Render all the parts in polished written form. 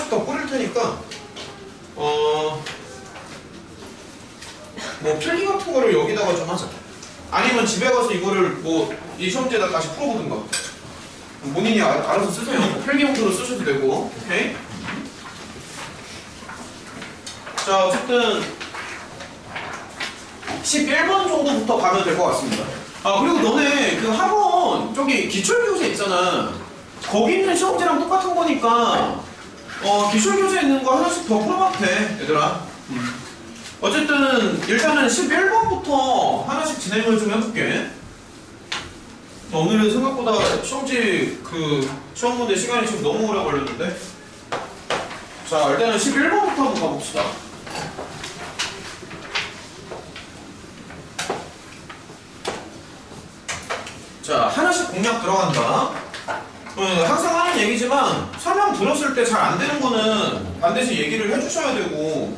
하나씩 더 뿌릴 테니까 뭐 필기 같은 거를 여기다가 좀 하자. 아니면 집에 가서 이거를 뭐 이 시험지에다 다시 풀어보든가. 본인이 알아서 쓰세요. 필기 용도로 쓰셔도 되고. 오케이? 자, 어쨌든 11번 정도부터 가면 될 것 같습니다. 아, 그리고 너네 그 학원 저기 기출교재 있잖아. 거기 있는 시험지랑 똑같은 거니까 기출교재에 있는 거 하나씩 더 풀어봐도 돼, 얘들아. 어쨌든 일단은 11번부터 하나씩 진행을 좀 해볼게. 오늘은 생각보다 시험지 그 시험 문제 시간이 지금 너무 오래 걸렸는데. 자, 일단은 11번부터 한번 가봅시다. 자, 하나씩 공략 들어간다. 항상 하는 얘기지만 설명 들었을 때 잘 안 되는 거는 반드시 얘기를 해주셔야 되고,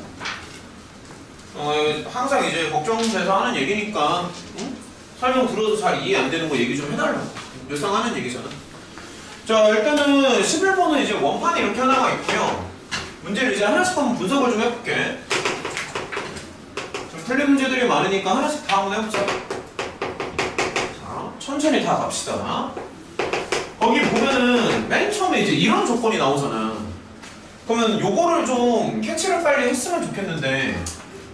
항상 이제 걱정돼서 하는 얘기니까 설명 들어도 잘 이해 안 되는 거 얘기 좀 해달라고. 늘상 하는 얘기잖아. 자, 일단은 11번은 이제 원판이 이렇게 하나가 있고요. 문제를 이제 하나씩 한번 분석을 좀 해볼게. 좀 틀린 문제들이 많으니까 하나씩 다 한번 해보자. 자, 천천히 다 갑시다. 거기 보면은 맨 처음에 이제 이런 조건이 나오잖아. 그러면 요거를 좀 캐치를 빨리 했으면 좋겠는데,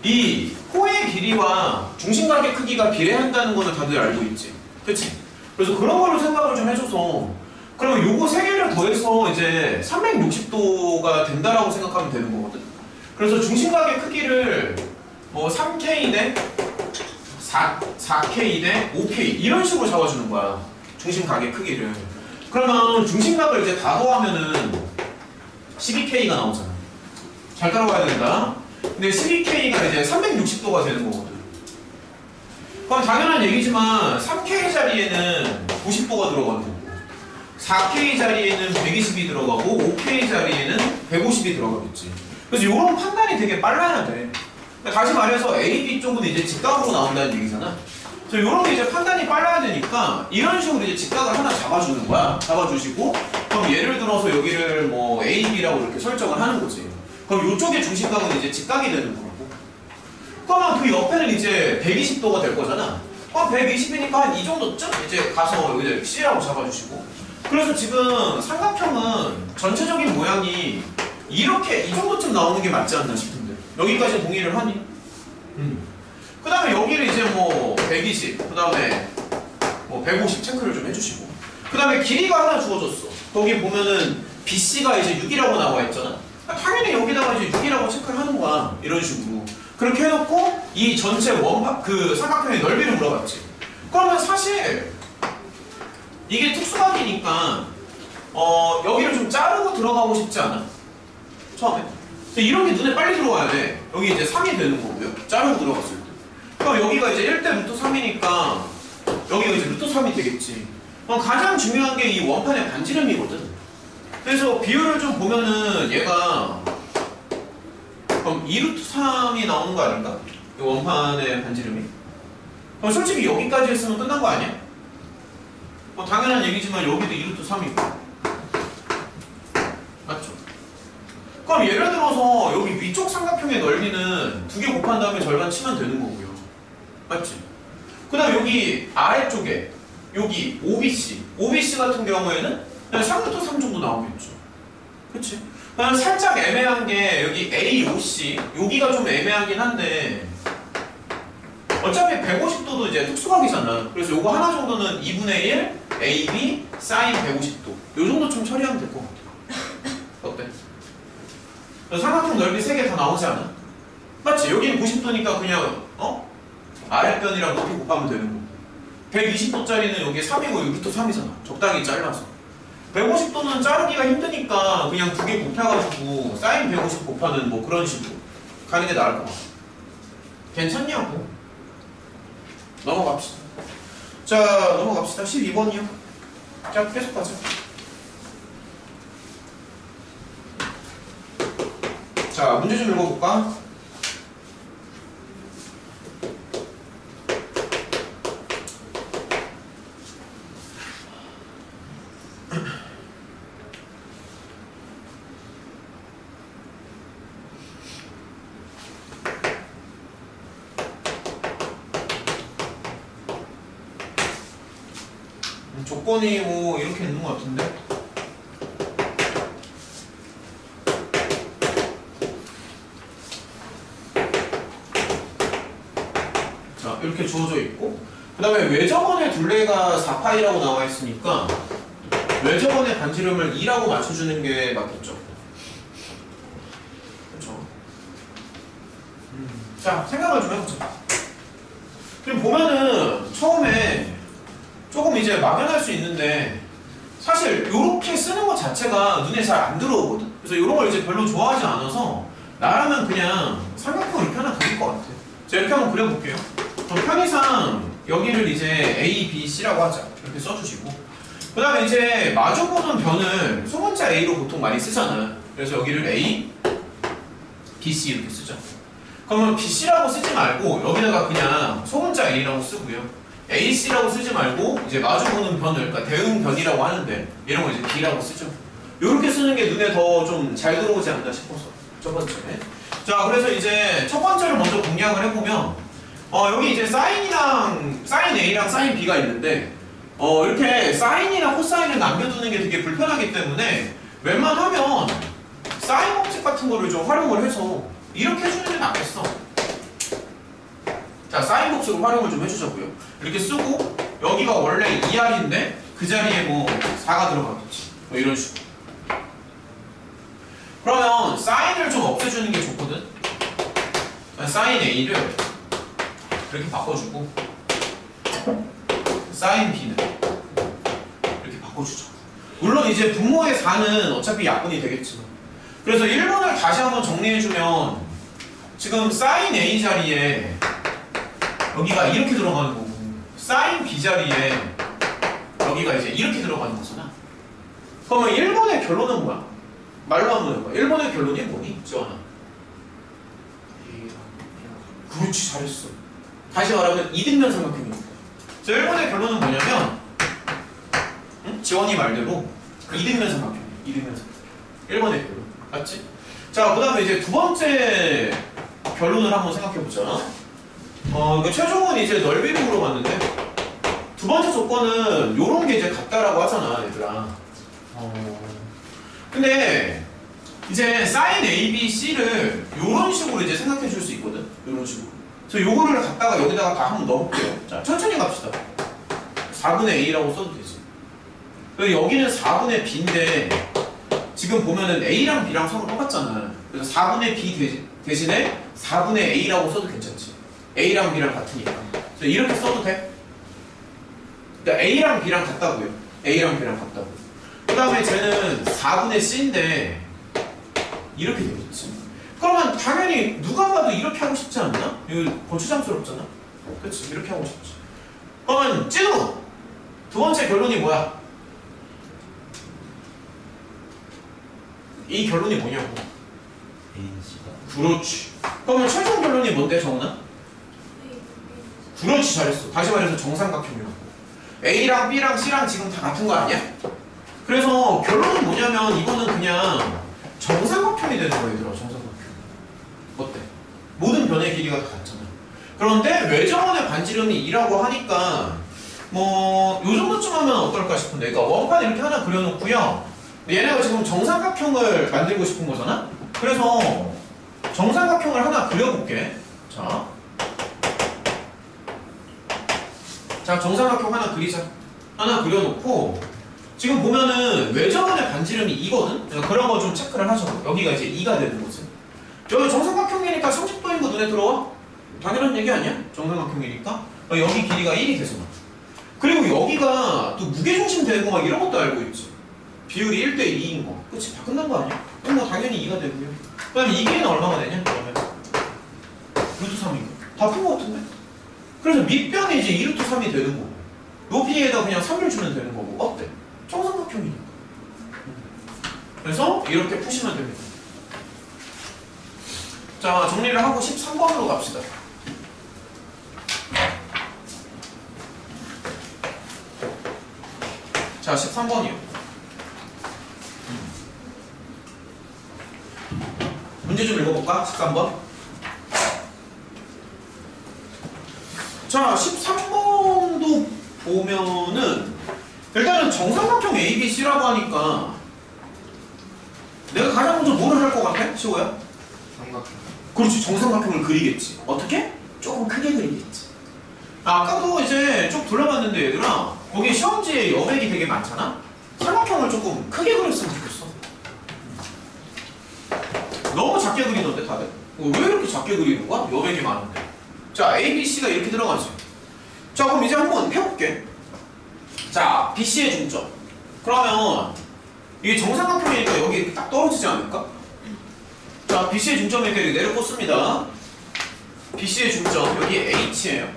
이 코의 길이와 중심각의 크기가 비례한다는 거는 다들 알고 있지, 그치? 그래서 그런 걸로 생각을 좀 해줘서, 그러면 요거 세 개를 더해서 이제 360도가 된다라고 생각하면 되는 거거든. 그래서 중심각의 크기를 뭐 3K 대 4K 대 5K 이런 식으로 잡아주는 거야, 중심각의 크기를. 그러면 중심각을 이제 다 더하면은 12K가 나오잖아. 잘 따라와야 된다. 근데 12K가 이제 360도가 되는 거거든. 그럼 당연한 얘기지만 3K 자리에는 90도가 들어가는 거고, 4K 자리에는 120이 들어가고, 5K 자리에는 150이 들어가겠지. 그래서 이런 판단이 되게 빨라야 돼. 그러니까 다시 말해서 A, B 쪽은 이제 직각으로 나온다는 얘기잖아. 그래서 이런 게 이제 판단이 빨라야 되니까 이런 식으로 이제 직각을 하나 잡아주는 거야. 잡아주시고, 그럼 예를 들어서 여기를 뭐 A, B라고 이렇게 설정을 하는 거지. 그럼 이쪽의 중심각은 이제 직각이 되는 거고, 그러면 그 옆에는 이제 120도가 될 거잖아. 그럼 120이니까 한 이 정도쯤 이제 가서 여기다 C라고 잡아주시고. 그래서 지금 삼각형은 전체적인 모양이 이렇게 이 정도쯤 나오는 게 맞지 않나 싶은데, 여기까지 동의를 하니? 그 다음에 여기를 이제 뭐 120, 그 다음에 뭐 150 체크를 좀 해주시고, 그 다음에 길이가 하나 주어졌어. 거기 보면은 BC가 이제 6이라고 나와 있잖아. 당연히 여기다가 이제 6이라고 체크를 하는 거야. 이런 식으로. 그렇게 해놓고 이 전체 원판, 그 삼각형의 넓이를 물어봤지. 그러면 사실 이게 특수각이니까 여기를 좀 자르고 들어가고 싶지 않아? 처음에. 이런 게 눈에 빨리 들어와야 돼. 여기 이제 3이 되는 거고요. 자르고 들어갔을 때. 그럼 여기가 이제 1대 루트 3이니까 여기가 이제 루트 3이 되겠지. 그럼 가장 중요한 게 이 원판의 반지름이거든. 그래서 비율을 좀 보면은 얘가 그럼 2루트 3이 나오는 거 아닌가? 이 원판의 반지름이. 그럼 솔직히 여기까지 했으면 끝난 거 아니야? 뭐 당연한 얘기지만 여기도 2루트 3이고. 맞죠? 그럼 예를 들어서 여기 위쪽 삼각형의 넓이는 2개 곱한 다음에 절반 치면 되는 거고요. 맞지? 그 다음 여기 아래쪽에 여기 OBC. OBC 같은 경우에는 그냥 3루트 3 정도 나오겠죠. 그치? 그냥 살짝 애매한 게 여기 AOC. 여기가 좀 애매하긴 한데 어차피 150도도 이제 특수각이잖아. 그래서 요거 하나 정도는 2분의 1 AB sin 150도. 요 정도 좀 처리하면 될 것 같아. 어때? 삼각형 넓이 3개 다 나오지 않아? 맞지? 여기는 90도니까 그냥 아랫변이랑 높이 곱하면 되는 거. 120도짜리는 여기 3이고 여기 루트 3이잖아. 적당히 잘라서. 150도는 자르기가 힘드니까 그냥 2개 곱해가지고 사인 150 곱하는 뭐 그런 식으로 가는 게 나을 것 같아. 괜찮냐고. 넘어갑시다. 자, 넘어갑시다. 12번이요. 자, 계속 가자. 자, 문제 좀 읽어볼까? 조건이 뭐 이렇게 있는 것 같은데. 자, 이렇게 주어져 있고, 그 다음에 외접원의 둘레가 4파이라고 나와 있으니까 외접원의 반지름을 2라고 맞춰주는 게 맞겠죠. 그렇죠. 자, 생각을 좀 해보자. 지금 보면은 처음에 조금 이제 막연할 수 있는데 사실 이렇게 쓰는 것 자체가 눈에 잘 안 들어오거든. 그래서 이런 걸 이제 별로 좋아하지 않아서 나라면 그냥 삼각형 이렇게 하나 그릴 것 같아. 제가 이렇게 한번 그려볼게요. 그럼 편의상 여기를 이제 A, B, C라고 하자. 이렇게 써주시고, 그 다음에 이제 마주보는 변을 소문자 A로 보통 많이 쓰잖아. 그래서 여기를 A, B, C 이렇게 쓰죠. 그러면 B, C라고 쓰지 말고 여기다가 그냥 소문자 A라고 쓰고요. A, C라고 쓰지 말고 이제 마주보는 변을, 그러니까 대응 변이라고 하는데 이런 거 이제 B라고 쓰죠. 이렇게 쓰는 게 눈에 더 좀 잘 들어오지 않나 싶어서 첫 번째. 자, 그래서 이제 첫 번째를 먼저 공략을 해보면 여기 이제 사인 A랑 사인 B가 있는데 이렇게 사인이나 코사인을 남겨두는 게 되게 불편하기 때문에 웬만하면 사인 법칙 같은 거를 좀 활용을 해서 이렇게 해주는 게 낫겠어. 자, 사인 법칙을 활용을 좀 해주자고요. 이렇게 쓰고 여기가 원래 2R인데 그 자리에 뭐 4가 들어가겠지. 뭐 이런 식으로. 그러면 사인을 좀 없애주는 게 좋거든. 사인 A를 이렇게 바꿔주고 사인 B는 이렇게 바꿔주죠. 물론 이제 분모의 4는 어차피 약분이 되겠지만, 그래서 1번을 다시 한번 정리해주면 지금 사인 A 자리에 여기가 이렇게 들어가는 거고 사인 B 자리에 여기가 이제 이렇게 들어가는 거잖아. 그러면 1번의 결론은 뭐야? 말로 한번 해봐. 1번의 결론이 뭐니? 지원아. 그렇지, 잘했어. 다시 말하면 이등변 삼각형입니다. 자, 1번의 결론은 뭐냐면 지원이 말대로 이등변 삼각형. 이등변 삼각형. 1번의 결론. 맞지? 자, 그 다음에 이제 두 번째 결론을 한번 생각해보자. 그러니까 최종은 이제 넓이로 물어봤는데 두 번째 조건은 요런 게 이제 같다라고 하잖아, 얘들아. 근데 이제 sin A, B, C를 요런 식으로 이제 생각해 줄 수 있거든. 요런 식으로. 그래서 요거를 갖다가 여기다가 다 한번 넣어볼게요. 자, 천천히 갑시다. 4분의 A라고 써도 되지. 그리고 여기는 4분의 B인데 지금 보면은 A랑 B랑 성은 똑같잖아. 그래서 4분의 B 대신에 4분의 A라고 써도 괜찮지. A랑 B랑 같으니까. 그래서 이렇게 써도 돼. 그러니까 A랑 B랑 같다고요. A랑 B랑 같다고. 그 다음에 쟤는 4분의 C인데 이렇게 되겠지. 그러면 당연히 누가 봐도 이렇게 하고 싶지 않나? 이거 거추장스럽잖아. 그렇지, 이렇게 하고 싶지. 그러면 찌우! 두 번째 결론이 뭐야? 이 결론이 뭐냐고. 그렇지. 그러면 최종 결론이 뭔데, 정은아? 그렇지, 잘했어. 다시 말해서 정삼각형이라고. A랑 B랑 C랑 지금 다 같은 거 아니야? 그래서 결론은 뭐냐면 이거는 그냥 정삼각형이 되는 거야, 얘들아. 정삼각형. 어때? 모든 변의 길이가 다 같잖아. 그런데 외정원의 반지름이 2라고 하니까 뭐 요 정도쯤 하면 어떨까 싶은데, 그러니까 원판 이렇게 하나 그려놓고요. 얘네가 지금 정삼각형을 만들고 싶은 거잖아? 그래서 정삼각형을 하나 그려볼게. 자, 정삼각형 하나 그리자. 하나 그려놓고 지금 보면은 외정원의 반지름이 2거든? 그런 거 좀 체크를 하셔. 여기가 이제 2가 되는 거지. 여기 정삼각형이니까 30도인 거 눈에 들어와? 당연한 얘기 아니야? 정삼각형이니까. 여기 길이가 1이 되잖아. 그리고 여기가 또 무게중심 되는 거 막 이런 것도 알고 있지. 비율이 1대 2인 거. 그치? 다 끝난 거 아니야? 그럼 뭐 당연히 2가 되고요. 그 다음에 이 길이는 얼마가 되냐? 그러면 루트 3인 거. 다 푼 거 같은데? 그래서 밑변이 이제 2루트 3이 되는 거고 높이에다 그냥 3을 주면 되는 거고. 어때? 정삼각형이니까. 그래서 이렇게 푸시면 됩니다. 자, 정리를 하고 13번으로 갑시다. 자, 13번이요. 문제 좀 읽어볼까? 13번. 자, 13번도 보면은 일단은 정삼각형 ABC라고 하니까 내가 가장 먼저 뭐를 할 것 같아? 시호야? 삼각형. 그렇지, 정삼각형을 그리겠지. 어떻게? 조금 크게 그리겠지. 아까도 이제 쭉 둘러봤는데 얘들아, 거기 시험지에 여백이 되게 많잖아? 삼각형을 조금 크게 그렸으면 좋겠어. 너무 작게 그리던데 다들? 왜 이렇게 작게 그리는 거야? 여백이 많은데. 자, A, B, C가 이렇게 들어가지. 자, 그럼 이제 한번 해볼게. 자, BC의 중점. 그러면 이게 정삼각형이니까 여기 이렇게 딱 떨어지지 않을까? 자, BC의 중점을 이렇게 내려 꽂습니다. BC의 중점, 여기 H예요.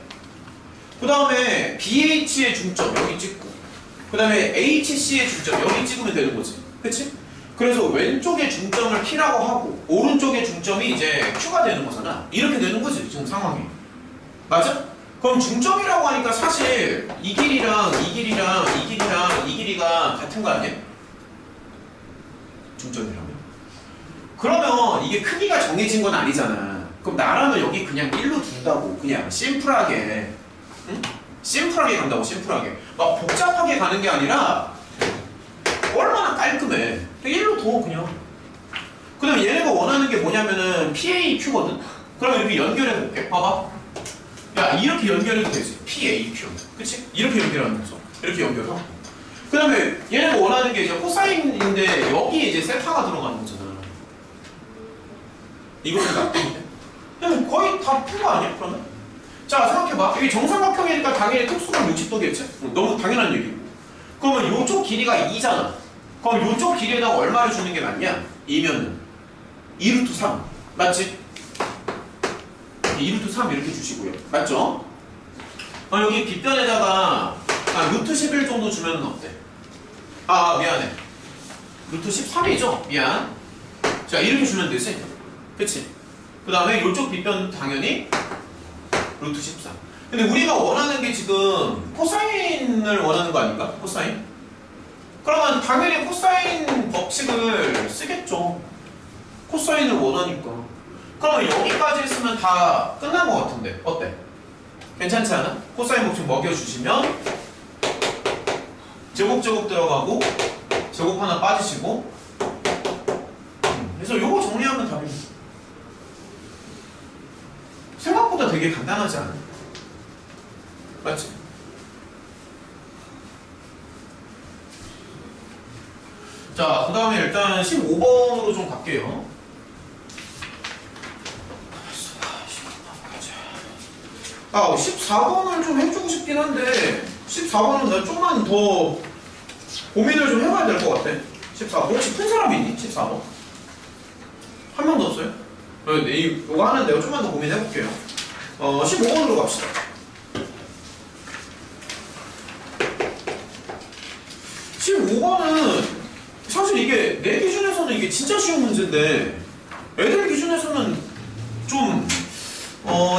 그 다음에 BH의 중점, 여기 찍고. 그 다음에 HC의 중점, 여기 찍으면 되는 거지. 그치? 그래서 왼쪽의 중점을 P라고 하고, 오른쪽의 중점이 이제 Q가 되는 거잖아. 이렇게 되는 거지, 지금 상황이. 맞아? 그럼 중점이라고 하니까 사실 이 길이랑 이 길이랑 이 길이랑 이 길이가 같은 거 아니야? 중점이라면. 그러면 이게 크기가 정해진 건 아니잖아. 그럼 나라면 여기 그냥 1로 둔다고. 그냥 심플하게. 응? 심플하게 간다고, 심플하게. 막 복잡하게 가는 게 아니라 얼마나 깔끔해. 1로 둬, 그냥. 그 다음에 얘네가 원하는 게 뭐냐면은 PAQ거든? 그럼 이렇게 연결해볼게. 봐봐. 야, 이렇게 연결해도 되지. PAQ. 그치? 이렇게 연결하는 거죠. 이렇게 연결하고. 그 다음에 얘네가 원하는 게 이제 코사인인데 여기에 이제 세타가 들어가는 거잖아. 이거는 나쁜데? 거의 다 푼 거 아니야, 그러면? 자, 생각해봐. 이게 정삼각형이니까 당연히 특수가 60도겠지? 너무 당연한 얘기고. 그러면 이쪽 길이가 2잖아. 그럼 이쪽 길이에다가 얼마를 주는 게 맞냐? 2면은 2루트 3. 맞지? 2루트 3 이렇게 주시고요. 맞죠? 여기 빗변에다가 루트 11 정도 주면 어때? 미안해. 루트 13이죠? 미안. 자, 이렇게 주면 되지? 그치? 그 다음에 이쪽 빗변 당연히 루트 13. 근데 우리가 원하는 게 지금 코사인을 원하는 거 아닌가? 코사인? 그러면 당연히 코사인 법칙을 쓰겠죠. 코사인을 원하니까. 그러면 여기까지 했으면 다 끝난 것 같은데 어때? 괜찮지 않아? 코사인 법칙 먹여주시면 제곱 들어가고 제곱 하나 빠지시고 그래서 요거 정리하면 답입니다. 생각보다 되게 간단하지 않아? 맞지? 자, 그 다음에 일단 15번으로 좀 갈게요. 14번을 좀 해주고 싶긴 한데 14번은 나 좀만 더 고민을 좀 해봐야 될 것 같아. 14번 혹시 푼 사람이 있니? 14번? 한 명도 없어요? 이거 하는 내가 좀만 더 고민해볼게요. 15번으로 갑시다. 15번은 사실 이게 내 기준에서는 이게 진짜 쉬운 문제인데 애들 기준에서는 좀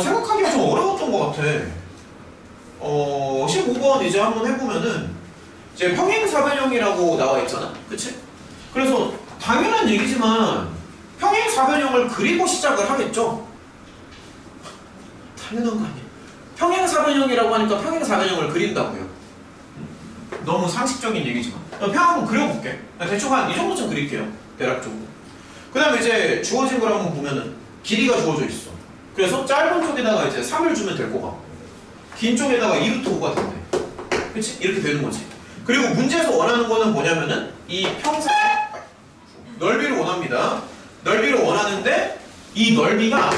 생각하기가 좀 어려웠던 것 같아. 15번 이제 한번 해보면은 이제 평행사변형이라고 나와 있잖아. 그치? 그래서 당연한 얘기지만 평행사변형을 그리고 시작을 하겠죠? 당연한 거 아니야. 평행사변형이라고 하니까 평행사변형을 그린다고요. 너무 상식적인 얘기지만 평 한번 그려볼게. 대충 한 이 정도쯤 그릴게요. 대략적으로. 그 다음에 이제 주어진 걸 한번 보면은 길이가 주어져 있어. 그래서 짧은 쪽에다가 이제 3을 주면 될 것 같고 긴 쪽에다가 2루트 5가 된대. 그치? 이렇게 되는 거지. 그리고 문제에서 원하는 거는 뭐냐면은 이 평사 넓이를 원합니다. 넓이를 원하는데 이 넓이가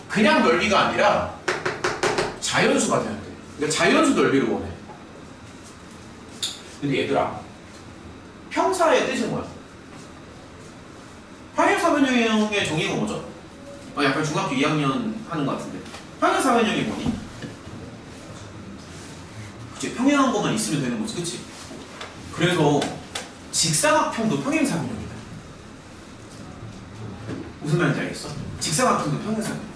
그냥 넓이가 아니라 자연수가 돼야 돼. 그러니까 자연수 넓이를 원해. 근데 얘들아, 평사의 뜻이 뭐야? 평행사변형의 정의가 뭐죠? 약간 중학교 2학년 하는 것 같은데 평행사변형이 뭐니? 그치, 평행한 것만 있으면 되는 거지, 그치? 그래서 직사각형도 평행사변형이다. 무슨 말인지 알겠어? 직사각형도 평행사변형.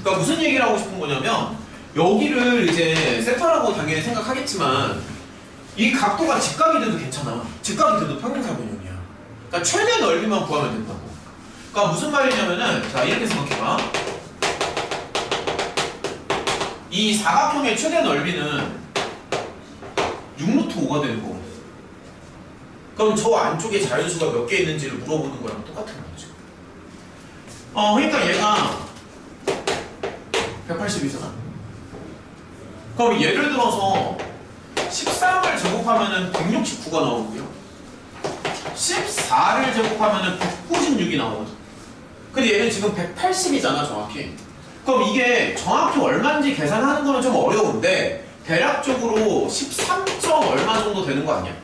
그러니까 무슨 얘기를 하고 싶은 거냐면 여기를 이제 세타라고 당연히 생각하겠지만 이 각도가 직각이 돼도 괜찮아. 직각이 돼도 평행사변형이야. 그러니까 최대 넓이만 구하면 된다고. 그러니까 무슨 말이냐면은 자 이렇게 생각해봐. 이 사각형의 최대 넓이는 6루트 5가 되는 거고 그럼 저 안쪽에 자연수가 몇 개 있는지를 물어보는 거랑 똑같은 거죠. 그러니까 얘가 180이잖아. 그럼 예를 들어서 13을 제곱하면은 169가 나오고요. 14를 제곱하면은 196이 나오거든. 근데 얘는 지금 180이잖아, 정확히. 그럼 이게 정확히 얼마인지 계산하는 거는 좀 어려운데 대략적으로 13. 얼마 정도 되는 거 아니야?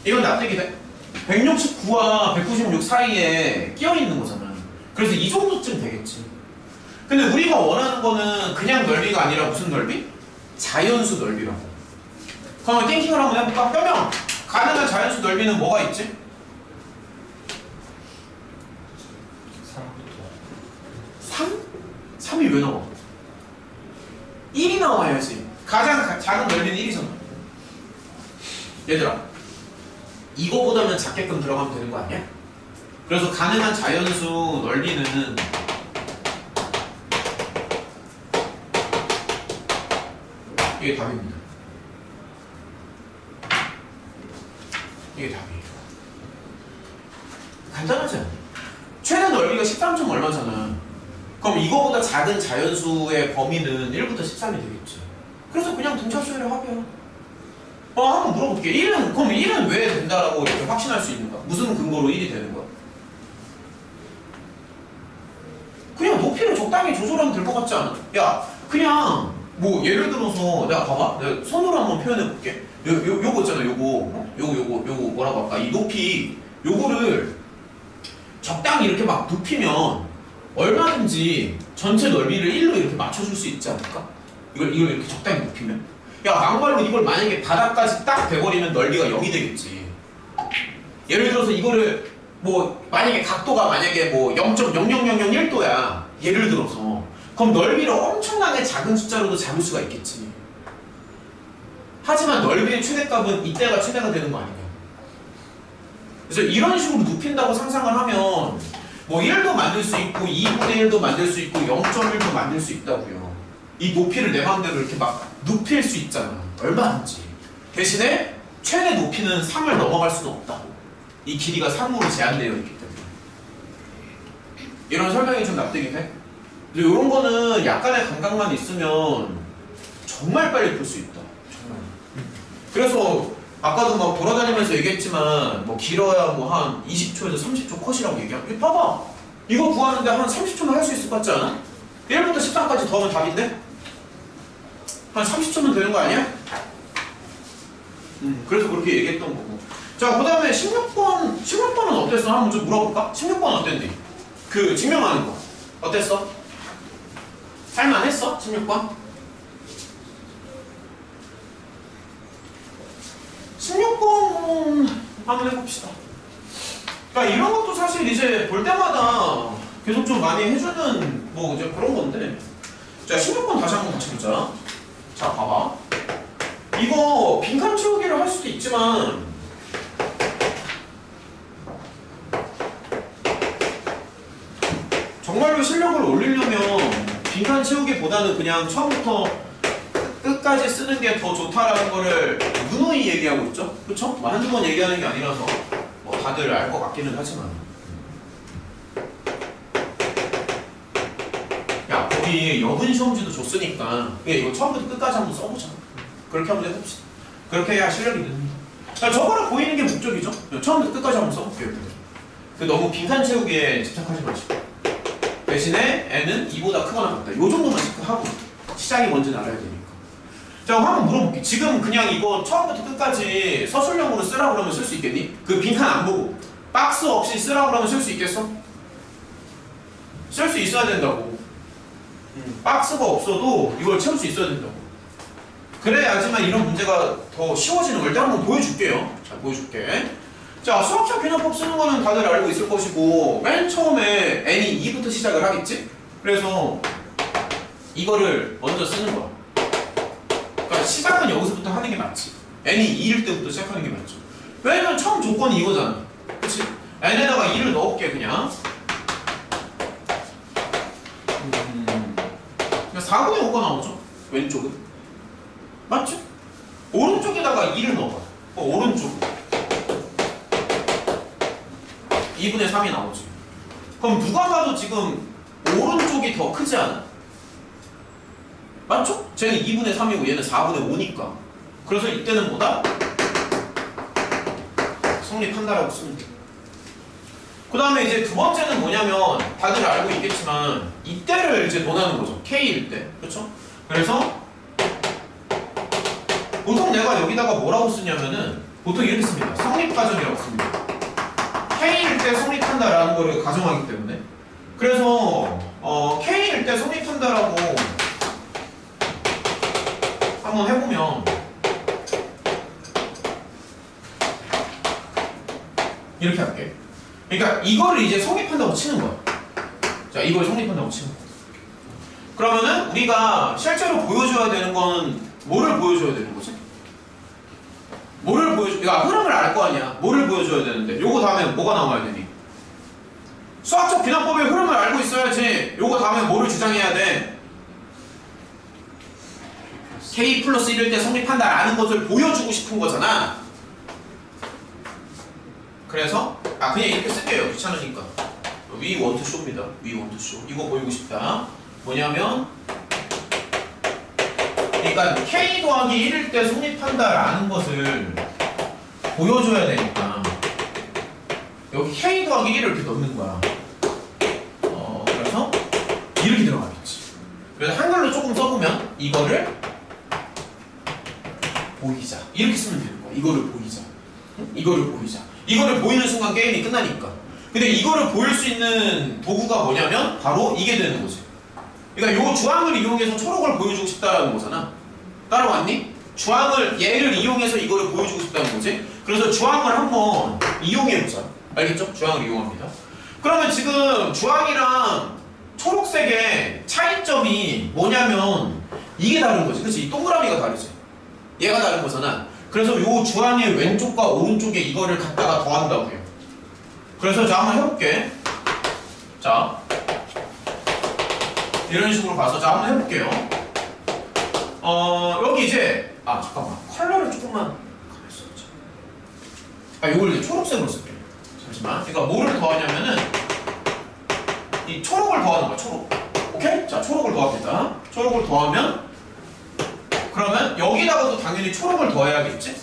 이건 납득이 돼? 169와 196 사이에 끼어 있는 거잖아. 그래서 이 정도쯤 되겠지. 근데 우리가 원하는 거는 그냥 넓이가 아니라 무슨 넓이? 자연수 넓이라고. 그러면 띵킹을 한번 해볼까? 그러면 가능한 자연수 넓이는 뭐가 있지? 3? 3이 왜 나와? 1이 나와야지. 가장 작은 넓이는 1이잖아. 얘들아, 이거보다는 작게끔 들어가면 되는 거 아니야? 그래서 가능한 자연수 넓이는 이게 답입니다. 이게 답이에요. 간단하지 않아? 최대 넓이가 13. 얼마잖아. 그럼 이거보다 작은 자연수의 범위는 1부터 13이 되겠지. 그래서 그냥 등차수열의 합이야. 한번 물어볼게. 1은, 그럼 1은 왜 된다라고 이렇게 확신할 수 있는가? 무슨 근거로 1이 되는 거야? 그냥 높이를 적당히 조절하면 될 것 같지 않아? 야, 그냥 뭐 예를 들어서 내가 봐봐. 내가 손으로 한번 표현해 볼게. 요거 있잖아. 요거 뭐라고 할까? 이 높이 요거를 적당히 이렇게 막 눕히면 얼마든지 전체 넓이를 1로 이렇게 맞춰줄 수 있지 않을까? 이걸 이렇게 적당히 눕히면? 야, 막말로 이걸 만약에 바닥까지 딱 돼버리면 넓이가 0이 되겠지. 예를 들어서 이거를 뭐 만약에 각도가 만약에 뭐 0.00001도야. 예를 들어서. 그럼 넓이를 엄청나게 작은 숫자로도 잡을 수가 있겠지. 하지만 넓이의 최대값은 이때가 최대가 되는 거 아니냐. 그래서 이런 식으로 눕힌다고 상상을 하면 뭐 1도 만들 수 있고 2분의 1도 만들 수 있고 0.1도 만들 수 있다고요. 이 높이를 내 마음대로 이렇게 막 눕힐 수 있잖아. 얼마든지. 대신에 최대 높이는 3을 넘어갈 수는 없다고. 이 길이가 3으로 제한되어 있기 때문에. 이런 설명이 좀 납득이 돼? 근데 이런 거는 약간의 감각만 있으면 정말 빨리 풀 수 있다. 정말. 그래서 아까도 막 돌아다니면서 얘기했지만 뭐 길어야 뭐 한 20초에서 30초 컷이라고 얘기하고 이거 봐봐. 이거 구하는데 한 30초면 할 수 있을 것 같지 않아? 1부터 13까지 더하면 답인데? 한 30초면 되는 거 아니야? 그래서 그렇게 얘기했던 거고. 자, 그 다음에 16번은 어땠어? 한번 좀 물어볼까? 16번 어땠니? 그 증명하는 거 어땠어? 할만했어? 16번? 16번 한번 해봅시다. 그러니까 이런 것도 사실 이제 볼 때마다 계속 좀 많이 해주는 뭐 이제 그런 건데. 자, 16번 다시 한번 같이 보자. 자, 봐봐. 이거 빈칸 채우기를 할 수도 있지만 정말로 실력을 올리려면 빈칸 채우기보다는 그냥 처음부터 끝까지 쓰는 게 더 좋다라는 거를 누누이 얘기하고 있죠? 그쵸? 뭐 한두 번 얘기하는 게 아니라서 뭐 다들 알 것 같기는 하지만. 야, 거기 여분 시험지도 줬으니까 이거 처음부터 끝까지 한번 써보자. 그렇게 한번 해봅시다. 그렇게 해야 실력이 늡니다. 저거를 보이는 게 목적이죠? 처음부터 끝까지 한번 써볼게요. 너무 빈칸 채우기에 집착하지 마시고 대신에 n은 2보다 크거나 같다. 요 정도만 체크하고 시작이 뭔지는 알아야 되니까. 자, 한번 물어볼게. 지금 그냥 이거 처음부터 끝까지 서술형으로 쓰라고 그러면 쓸 수 있겠니? 그 빈칸 안 보고 박스 없이 쓰라고 그러면 쓸 수 있겠어? 쓸 수 있어야 된다고. 박스가 없어도 이걸 채울 수 있어야 된다고. 그래야지만 이런 문제가 더 쉬워지는 걸 일단 한번 보여줄게요. 자, 보여줄게. 자, 수학적 개념법 쓰는 거는 다들 알고 있을 것이고 맨 처음에 n이 2부터 시작을 하겠지? 그래서 이거를 먼저 쓰는 거야. 그러니까 시작은 여기서부터 하는 게 맞지. n이 2일 때부터 시작하는 게 맞죠. 왜냐면 처음 조건이 이거잖아. 그치? n에다가 2를 넣을게 그냥. 4분의 5가 나오죠? 왼쪽은. 맞죠? 오른쪽에다가 2를 넣어봐. 오른쪽. 2분의 3이 나오지. 그럼 누가 봐도 지금 오른쪽이 더 크지 않아? 맞죠? 쟤는 2분의 3이고 얘는 4분의 5니까. 그래서 이때는 뭐다? 성립한다라고 쓰면 돼. 그 다음에 이제 두 번째는 뭐냐면 다들 알고 있겠지만 이때를 이제 논하는 거죠. K일 때. 그렇죠? 그래서 보통 내가 여기다가 뭐라고 쓰냐면은 보통 이렇게 씁니다. 성립과정이라고 씁니다. K일 때 성립한다라는 거를 가정하기 때문에. 그래서 K일 때 성립한다라고 한번 해보면 이렇게 할게. 그러니까 이거를 이제 성립한다고 치는 거야. 자, 이걸 성립한다고 치는 거야. 그러면은 우리가 실제로 보여줘야 되는 건 뭐를 보여줘야 되는 거지? 뭐를 보여줘? 그러니까 흐름을 알 거 아니야. 뭐를 보여줘야 되는데 요거 다음에 뭐가 나와야 되니? 수학적 비난법의 흐름을 알고 있어야지. 요거 다음에 뭐를 주장해야 돼? K 플러스 1일 때 성립한다라는 것을 보여주고 싶은 거잖아. 그래서 그냥 이렇게 쓸게요. 귀찮으니까. We want to show입니다. We want to show. 이거 보이고 싶다. 뭐냐면 그러니까 K 더하기 1일 때 성립한다라는 것을 보여줘야 되니까 여기 K 더하기 1을 이렇게 넣는 거야. 그래서 이렇게 들어가겠지. 그래서 한글로 조금 써보면 이거를 보이자. 이렇게 쓰면 되는 거야. 이거를 보이자. 이거를 보이자. 이거를 보이는 순간 게임이 끝나니까. 근데 이거를 보일 수 있는 도구가 뭐냐면 바로 이게 되는 거지. 그러니까 요 주황을 이용해서 초록을 보여주고 싶다라는 거잖아. 따라왔니? 주황을 얘를 이용해서 이거를 보여주고 싶다는 거지. 그래서 주황을 한번 이용해보자. 알겠죠? 주황을 이용합니다. 그러면 지금 주황이랑 초록색의 차이점이 뭐냐면 이게 다른 거지. 그치? 이 동그라미가 다르지. 얘가 다른 거잖아. 그래서 요 주황의 왼쪽과 오른쪽에 이거를 갖다가 더한다고 해요. 그래서 자 한번 해볼게. 자 이런 식으로 가서 자 한번 해볼게요. 여기 이제 잠깐만 컬러를 조금만 가만히 있어보자. 요걸 이제 초록색으로 쓸게. 잠시만. 그러니까 뭐를 더하냐면은 이 초록을 더하는 거야. 초록. 오케이? 자 초록을 더합니다. 초록을 더하면 그러면 여기다가도 당연히 초록을 더해야겠지?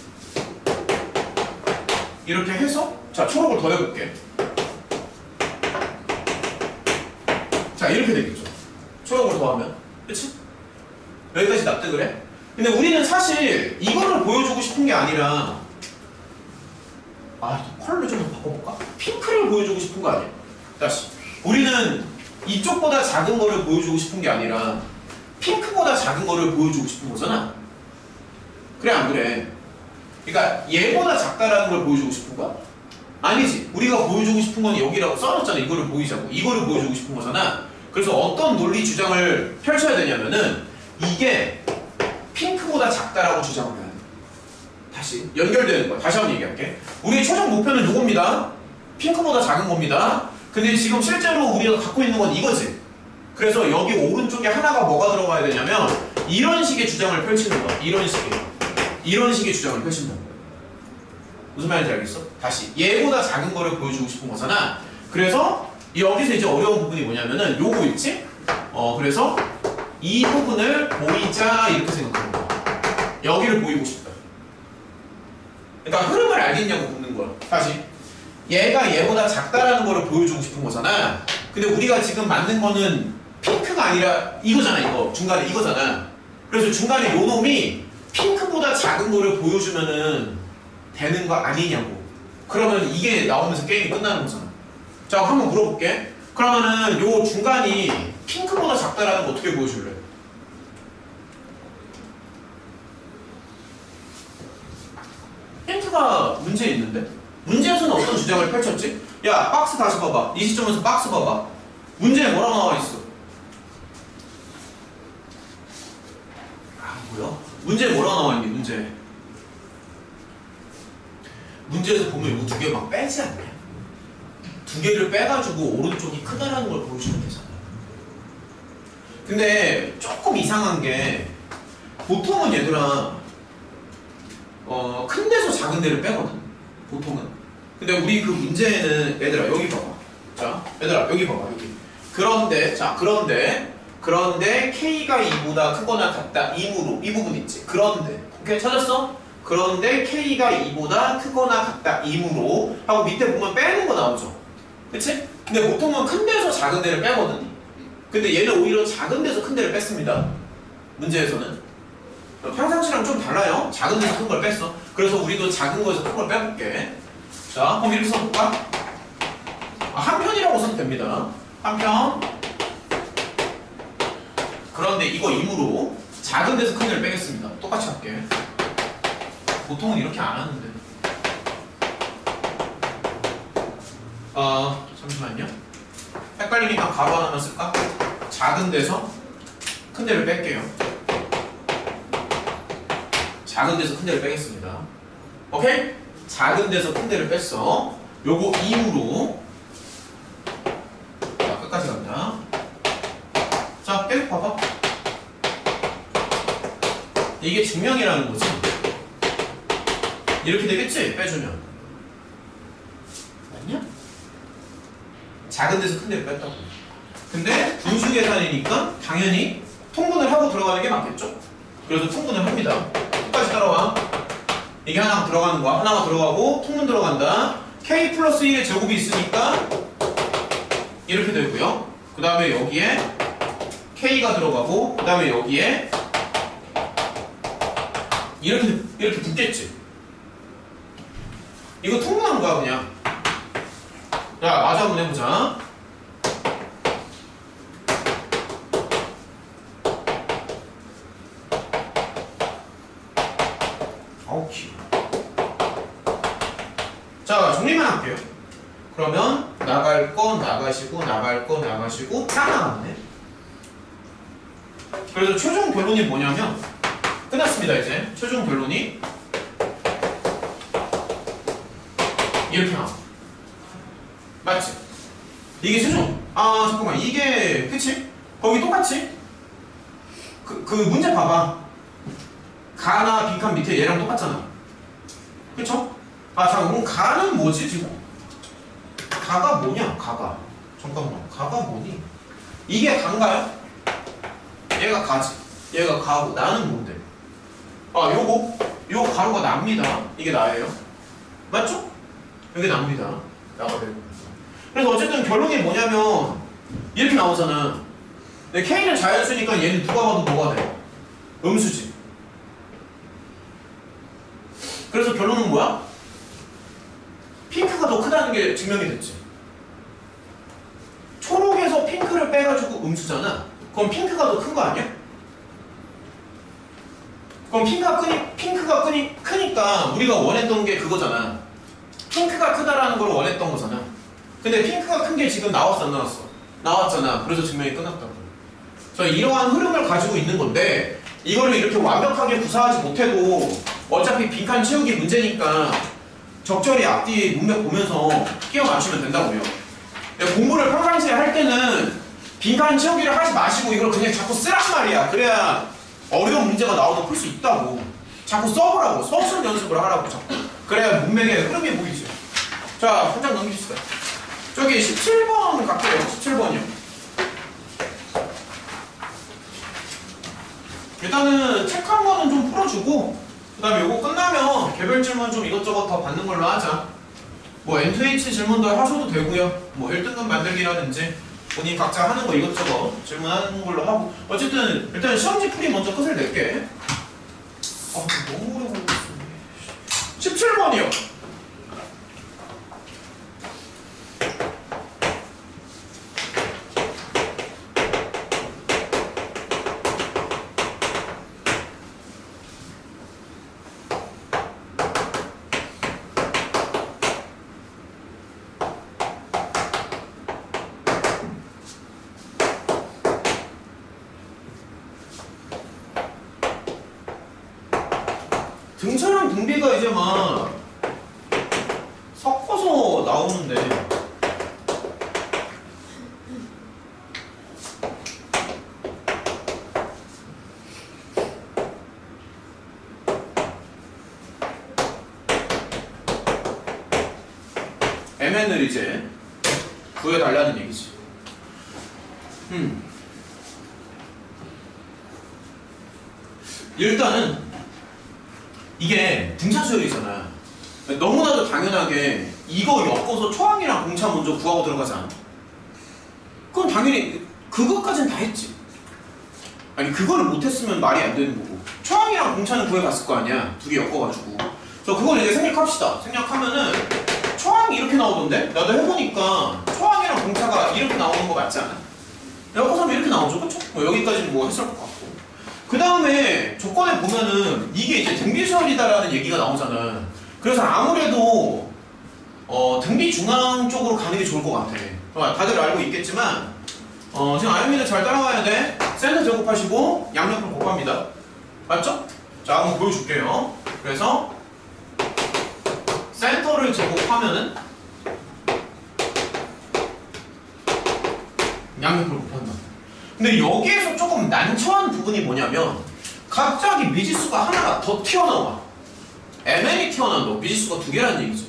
이렇게 해서 자 초록을 더해볼게. 자 이렇게 되겠죠. 초록을 더하면. 그치? 여기까지 납득을 해? 근데 우리는 사실 이거를 보여주고 싶은 게 아니라 컬러를 좀 바꿔볼까? 핑크를 보여주고 싶은 거 아니야? 다시 우리는 이쪽보다 작은 거를 보여주고 싶은 게 아니라 핑크보다 작은 거를 보여주고 싶은 거잖아. 그래 안 그래? 그러니까 얘보다 작다라는 걸 보여주고 싶은 거야? 아니지. 우리가 보여주고 싶은 건 여기라고 써놨잖아. 이거를 보이자고. 이거를 보여주고 싶은 거잖아. 그래서 어떤 논리 주장을 펼쳐야 되냐면은 이게 핑크보다 작다라고 주장을 해야 돼. 다시 연결되는 거야. 다시 한번 얘기할게. 우리의 최종 목표는 요겁니다. 핑크보다 작은 겁니다. 근데 지금 실제로 우리가 갖고 있는 건 이거지. 그래서 여기 오른쪽에 하나가 뭐가 들어가야 되냐면 이런 식의 주장을 펼치는 거야. 이런 식의 주장을 펼친다는 거야. 무슨 말인지 알겠어? 다시 얘보다 작은 거를 보여주고 싶은 거잖아. 그래서 여기서 이제 어려운 부분이 뭐냐면은 요거 있지? 그래서 이 부분을 보이자 이렇게 생각하는 거야. 여기를 보이고 싶다. 그러니까 흐름을 알겠냐고 묻는 거야. 다시 얘가 얘보다 작다라는 거를 보여주고 싶은 거잖아. 근데 우리가 지금 만든 거는 핑크가 아니라 이거잖아. 이거 중간에 이거잖아. 그래서 중간에 요 놈이 핑크보다 작은 거를 보여주면은 되는 거 아니냐고. 그러면 이게 나오면서 게임이 끝나는 거잖아. 자 한번 물어볼게. 그러면은 요 중간이 핑크보다 작다라는 거 어떻게 보여줄래? 핑크가 문제 있는데? 문제에서는 어떤 주장을 펼쳤지? 야 박스 다시 봐봐. 이 시점에서 박스 봐봐. 문제에 뭐라고 나와 있어? 뭐야? 문제에 뭐라고 나와 있니? 문제에서 보면 이거 두 개 막 빼지 않냐? 두 개를 빼가지고 오른쪽이 크다라는 걸 보여주면 되잖아. 근데 조금 이상한 게 보통은 얘들아 큰 데서 작은 데를 빼거든. 보통은. 근데 우리 그 문제에는 얘들아 여기 봐봐. 자, 얘들아 여기 봐봐 여기. 그런데 자 그런데 K가 2보다 크거나 같다. 이므로 이 부분 있지. 그런데 오케이 찾았어? 그런데 K가 2보다 크거나 같다. 이므로 하고 밑에 보면 빼는 거 나오죠. 그치? 근데 보통은 큰 데서 작은 데를 빼거든. 근데 얘는 오히려 작은 데서 큰 데를 뺐습니다. 문제에서는. 평상시랑 좀 달라요. 작은 데서 큰 걸 뺐어. 그래서 우리도 작은 거에서 큰 걸 빼볼게. 자, 그럼 이렇게 써볼까? 한 편이라고 써도 됩니다. 한 편. 그런데 이거 임으로 작은 데서 큰 데를 빼겠습니다. 똑같이 할게. 보통은 이렇게 안 하는데. 잠시만요. 헷갈리니까 가로 하나만 쓸까? 작은 데서 큰 데를 뺄게요. 작은 데서 큰 데를 빼겠습니다. 오케이? 작은 데서 큰 데를 뺐어. 요거 임으로. 자, 끝까지 갑니다. 자, 계속 봐봐. 이게 증명이라는 거지. 이렇게 되겠지? 빼주면. 맞냐? 작은 데서 큰 데를 뺐다고. 근데 분수 계산이니까 당연히 통분을 하고 들어가는 게 맞겠죠? 그래서 통분을 합니다. 끝까지 따라와. 이게 하나가 들어가는 거야. 하나가 들어가고 통분 들어간다. K 플러스 1의 제곱이 있으니까 이렇게 되고요. 그 다음에 여기에 K가 들어가고 그 다음에 여기에 이렇게 붙겠지. 이거 통분한 거야 그냥. 자, 마저 한번 해보자. 아우 귀여워. 자, 정리만 할게요. 그러면 나갈 거 나가시고 나갈 거 나가시고 다 나갔네. 그래서 최종 결론이 뭐냐면 끝났습니다. 이제 최종 결론이 이렇게 나와. 맞지? 이게 최종. 잠깐만 이게 그치? 거기 똑같지? 그 문제 봐봐. 가나 빈칸 밑에 얘랑 똑같잖아. 그쵸? 자 그럼 가는 뭐지 지금? 가가 뭐냐? 가가. 잠깐만 가가 뭐니? 이게 가인가요? 얘가 가지. 얘가 가고 나는 뭔데? 요거 가로가 납니다. 이게 나예요. 맞죠? 이게 납니다. 나가 되고. 그래서 어쨌든 결론이 뭐냐면 이렇게 나오잖아. 근데 K는 자연수니까 얘는 누가 봐도 뭐가 돼? 음수지. 그래서 결론은 뭐야? 핑크가 더 크다는 게 증명이 됐지. 초록에서 핑크를 빼가지고 음수잖아. 그럼 핑크가 더 큰 거 아니야? 그럼 핑크가 크니까 우리가 원했던 게 그거잖아. 핑크가 크다라는 걸 원했던 거잖아. 근데 핑크가 큰 게 지금 나왔어 안 나왔어? 나왔잖아. 그래서 증명이 끝났다고. 자, 이러한 흐름을 가지고 있는 건데 이거를 이렇게 완벽하게 구사하지 못해도 어차피 빈칸 채우기 문제니까 적절히 앞뒤 문맥 보면서 끼워 맞추면 된다고요. 공부를 평상시에 할 때는 빈칸 채우기를 하지 마시고 이걸 그냥 자꾸 쓰란 말이야. 그래야 어려운 문제가 나오면 풀 수 있다고. 자꾸 써보라고. 서술 연습을 하라고 자꾸. 그래야 문맥의 흐름이 보이지. 자, 한 장 넘깁시다. 저기 17번 갈게요. 17번이요. 일단은 체크한 거는 좀 풀어주고 그 다음에 요거 끝나면 개별 질문 좀 이것저것 더 받는 걸로 하자. 뭐 N2H 질문도 하셔도 되고요. 뭐 1등급 만들기라든지 본인 각자 하는 거 이것저것 질문하는 걸로 하고 어쨌든 일단 시험지 풀이 먼저 끝을 낼게. 너무 오래 걸렸어. 17번이요. 등차랑 등비가 이제 막 섞어서 나오는데 MN을 이제 구해달라는 얘기지. 일단은 이게 등차수열이잖아. 너무나도 당연하게 이거 엮어서 초항이랑 공차 먼저 구하고 들어가지 않아? 그건 당연히 그것까지는 다 했지. 아니 그거를 못했으면 말이 안 되는 거고. 초항이랑 공차는 구해봤을 거 아니야. 두 개 엮어가지고. 그래서 그걸 이제 생략합시다. 생략하면은 초항이 이렇게 나오던데? 나도 해보니까 초항이랑 공차가 이렇게 나오는 거 맞지 않아? 엮어서 하면 이렇게 나오죠, 그쵸? 뭐 여기까지는 뭐 했을 것 같고. 그 다음에 조건에 보면은 이게 이제 등비수열이다라는 얘기가 나오잖아. 그래서 아무래도 등비 중앙 쪽으로 가는 게 좋을 것 같아. 다들 알고 있겠지만 지금 아유미는 잘 따라와야 돼. 센터 제곱하시고 양옆을 곱합니다. 맞죠? 자, 한번 보여줄게요. 그래서 센터를 제곱하면은 양옆을 곱한다. 근데 여기에서 조금 난처한 부분이 뭐냐면 갑자기 미지수가 하나가 더 튀어나와. MN이 튀어나온다. 미지수가 두 개라는 얘기지.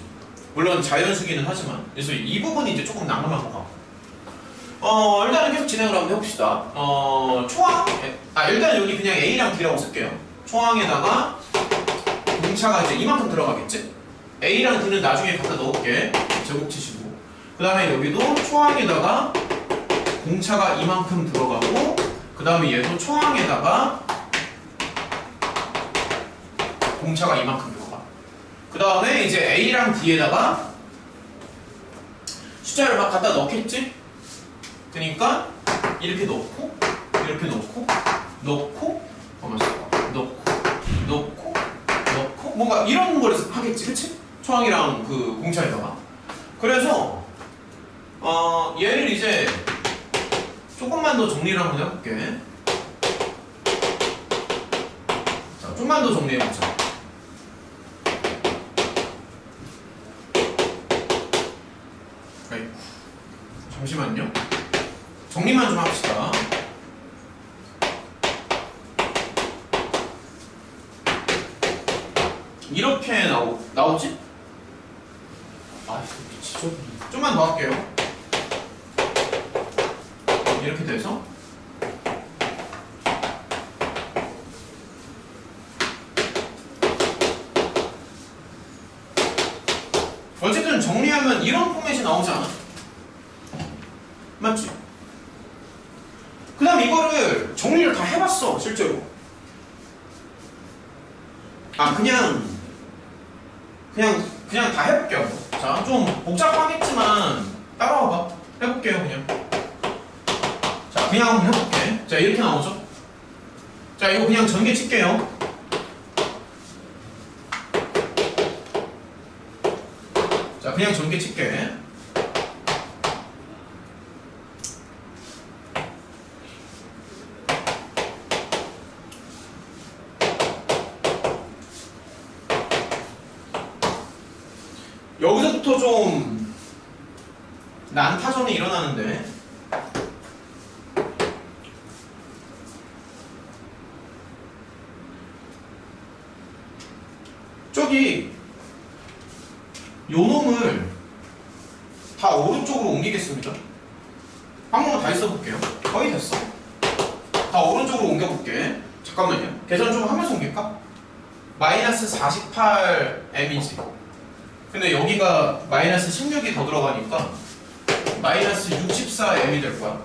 물론 자연수기는 하지만. 그래서 이 부분이 이제 조금 난감한 것 같고. 일단은 계속 진행을 한번 해봅시다. 초항, 일단 여기 그냥 A랑 D라고 쓸게요. 초항에다가 공차가 이제 이만큼 들어가겠지? A랑 D는 나중에 갖다 넣을게. 제곱 치시고. 그 다음에 여기도 초항에다가 공차가 이만큼 들어가고, 그 다음에 얘도 초항에다가 공차가 이만큼 들어가. 그 다음에 이제 A랑 D에다가 숫자를 막 갖다 넣겠지? 그러니까 이렇게 넣고, 이렇게 넣고, 넣고, 넣고, 뭔가 이런 걸 하겠지, 그치? 초항이랑 그 공차에다가. 그래서 얘를 이제 조금만 더 정리를 한번 해볼게. 자, 좀만 더 정리해보자. 아이고, 잠시만요. 정리만 좀 합시다. 이렇게 나오지? 아, 미치죠. 좀만 더 할게요. 이렇게 돼서 어쨌든 정리하면 이런 포맷이 나오지 않아? 맞지? 그 다음 이거를 정리를 다 해봤어 실제로. 그냥 다 해볼게요. 자, 좀 복잡하겠지만 따라와봐. 해볼게요 그냥. 자, 그냥 한번 해볼게. 자, 이렇게 나오죠? 자, 이거 그냥 전개 칠게요. 자, 그냥 전개 칠게. 여기서부터 좀 난타전이 일어나는데 저기 요 놈을 다 오른쪽으로 옮기겠습니다. 한 번만 다시 써볼게요. 거의 됐어. 다 오른쪽으로 옮겨볼게. 잠깐만요. 계산 좀 하면서 옮길까? 마이너스 48m이지. 근데 여기가 마이너스 16이 더 들어가니까 마이너스 64m이 될 거야.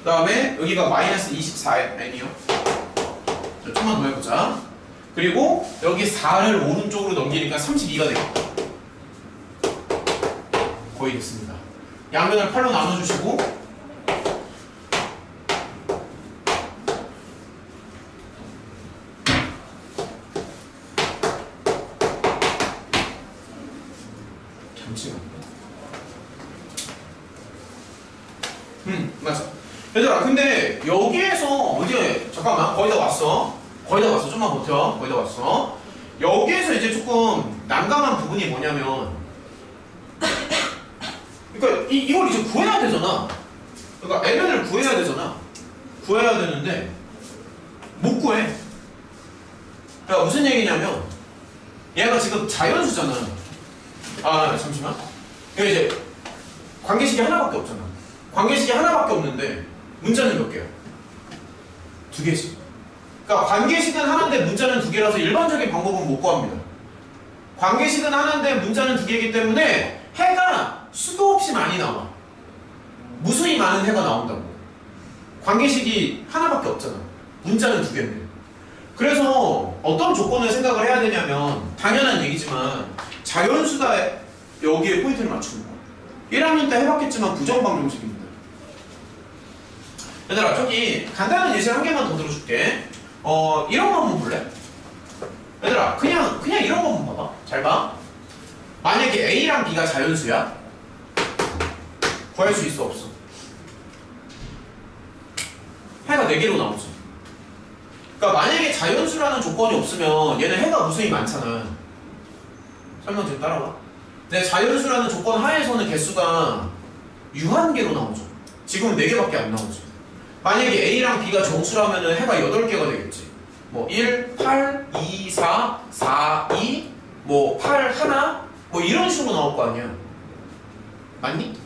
그 다음에 여기가 마이너스 24m이요. 자, 좀만 더 해보자. 그리고 여기 4를 오른쪽으로 넘기니까 32가 되겠다. 거의 됐습니다. 양면을 8로 나눠주시고 맞아. 얘들아, 근데 여기에서 이제 잠깐만, 거의 다 왔어. 거의 다 왔어. 좀만 버텨. 거의 다 왔어. 여기에서 이제 조금 난감한 부분이 뭐냐면, 그러니까 이걸 이제 구해야 되잖아. 그러니까 LN을 구해야 되잖아. 구해야 되는데 못 구해. 그러니까 무슨 얘기냐면 얘가 지금 자연수잖아. 잠시만. 그러니까 이제 관계식이 하나밖에 없잖아. 관계식이 하나밖에 없는데 문자는 몇 개야? 두 개씩. 그러니까 관계식은 하나인데 문자는 두 개라서 일반적인 방법은 못 구합니다. 관계식은 하나인데 문자는 두 개이기 때문에 해가 수도 없이 많이 나와. 무수히 많은 해가 나온다고. 관계식이 하나밖에 없잖아. 문자는 두 개인데. 그래서 어떤 조건을 생각을 해야 되냐면 당연한 얘기지만 자연수가 여기에 포인트를 맞추는 거야. 1학년 때 해봤겠지만 부정방정식입니다. 얘들아 저기 간단한 예시 한 개만 더 들어줄게. 이런 거 한번 볼래? 얘들아 그냥 이런 거 한번 봐봐. 잘 봐. 만약에 A랑 B가 자연수야? 구할 수 있어 없어? 해가 4개로 나오지. 그러니까 만약에 자연수라는 조건이 없으면 얘는 해가 무수히 많잖아. 설명 좀 따라와. 근데 자연수라는 조건 하에서는 개수가 유한계로 나오죠. 지금은 4개밖에 안 나오지. 만약에 A랑 B가 정수라면 해가 8개가 되겠지. 뭐 1, 8, 2, 4, 4, 2, 뭐 8, 1, 뭐 이런 식으로 나올 거 아니야. 맞니?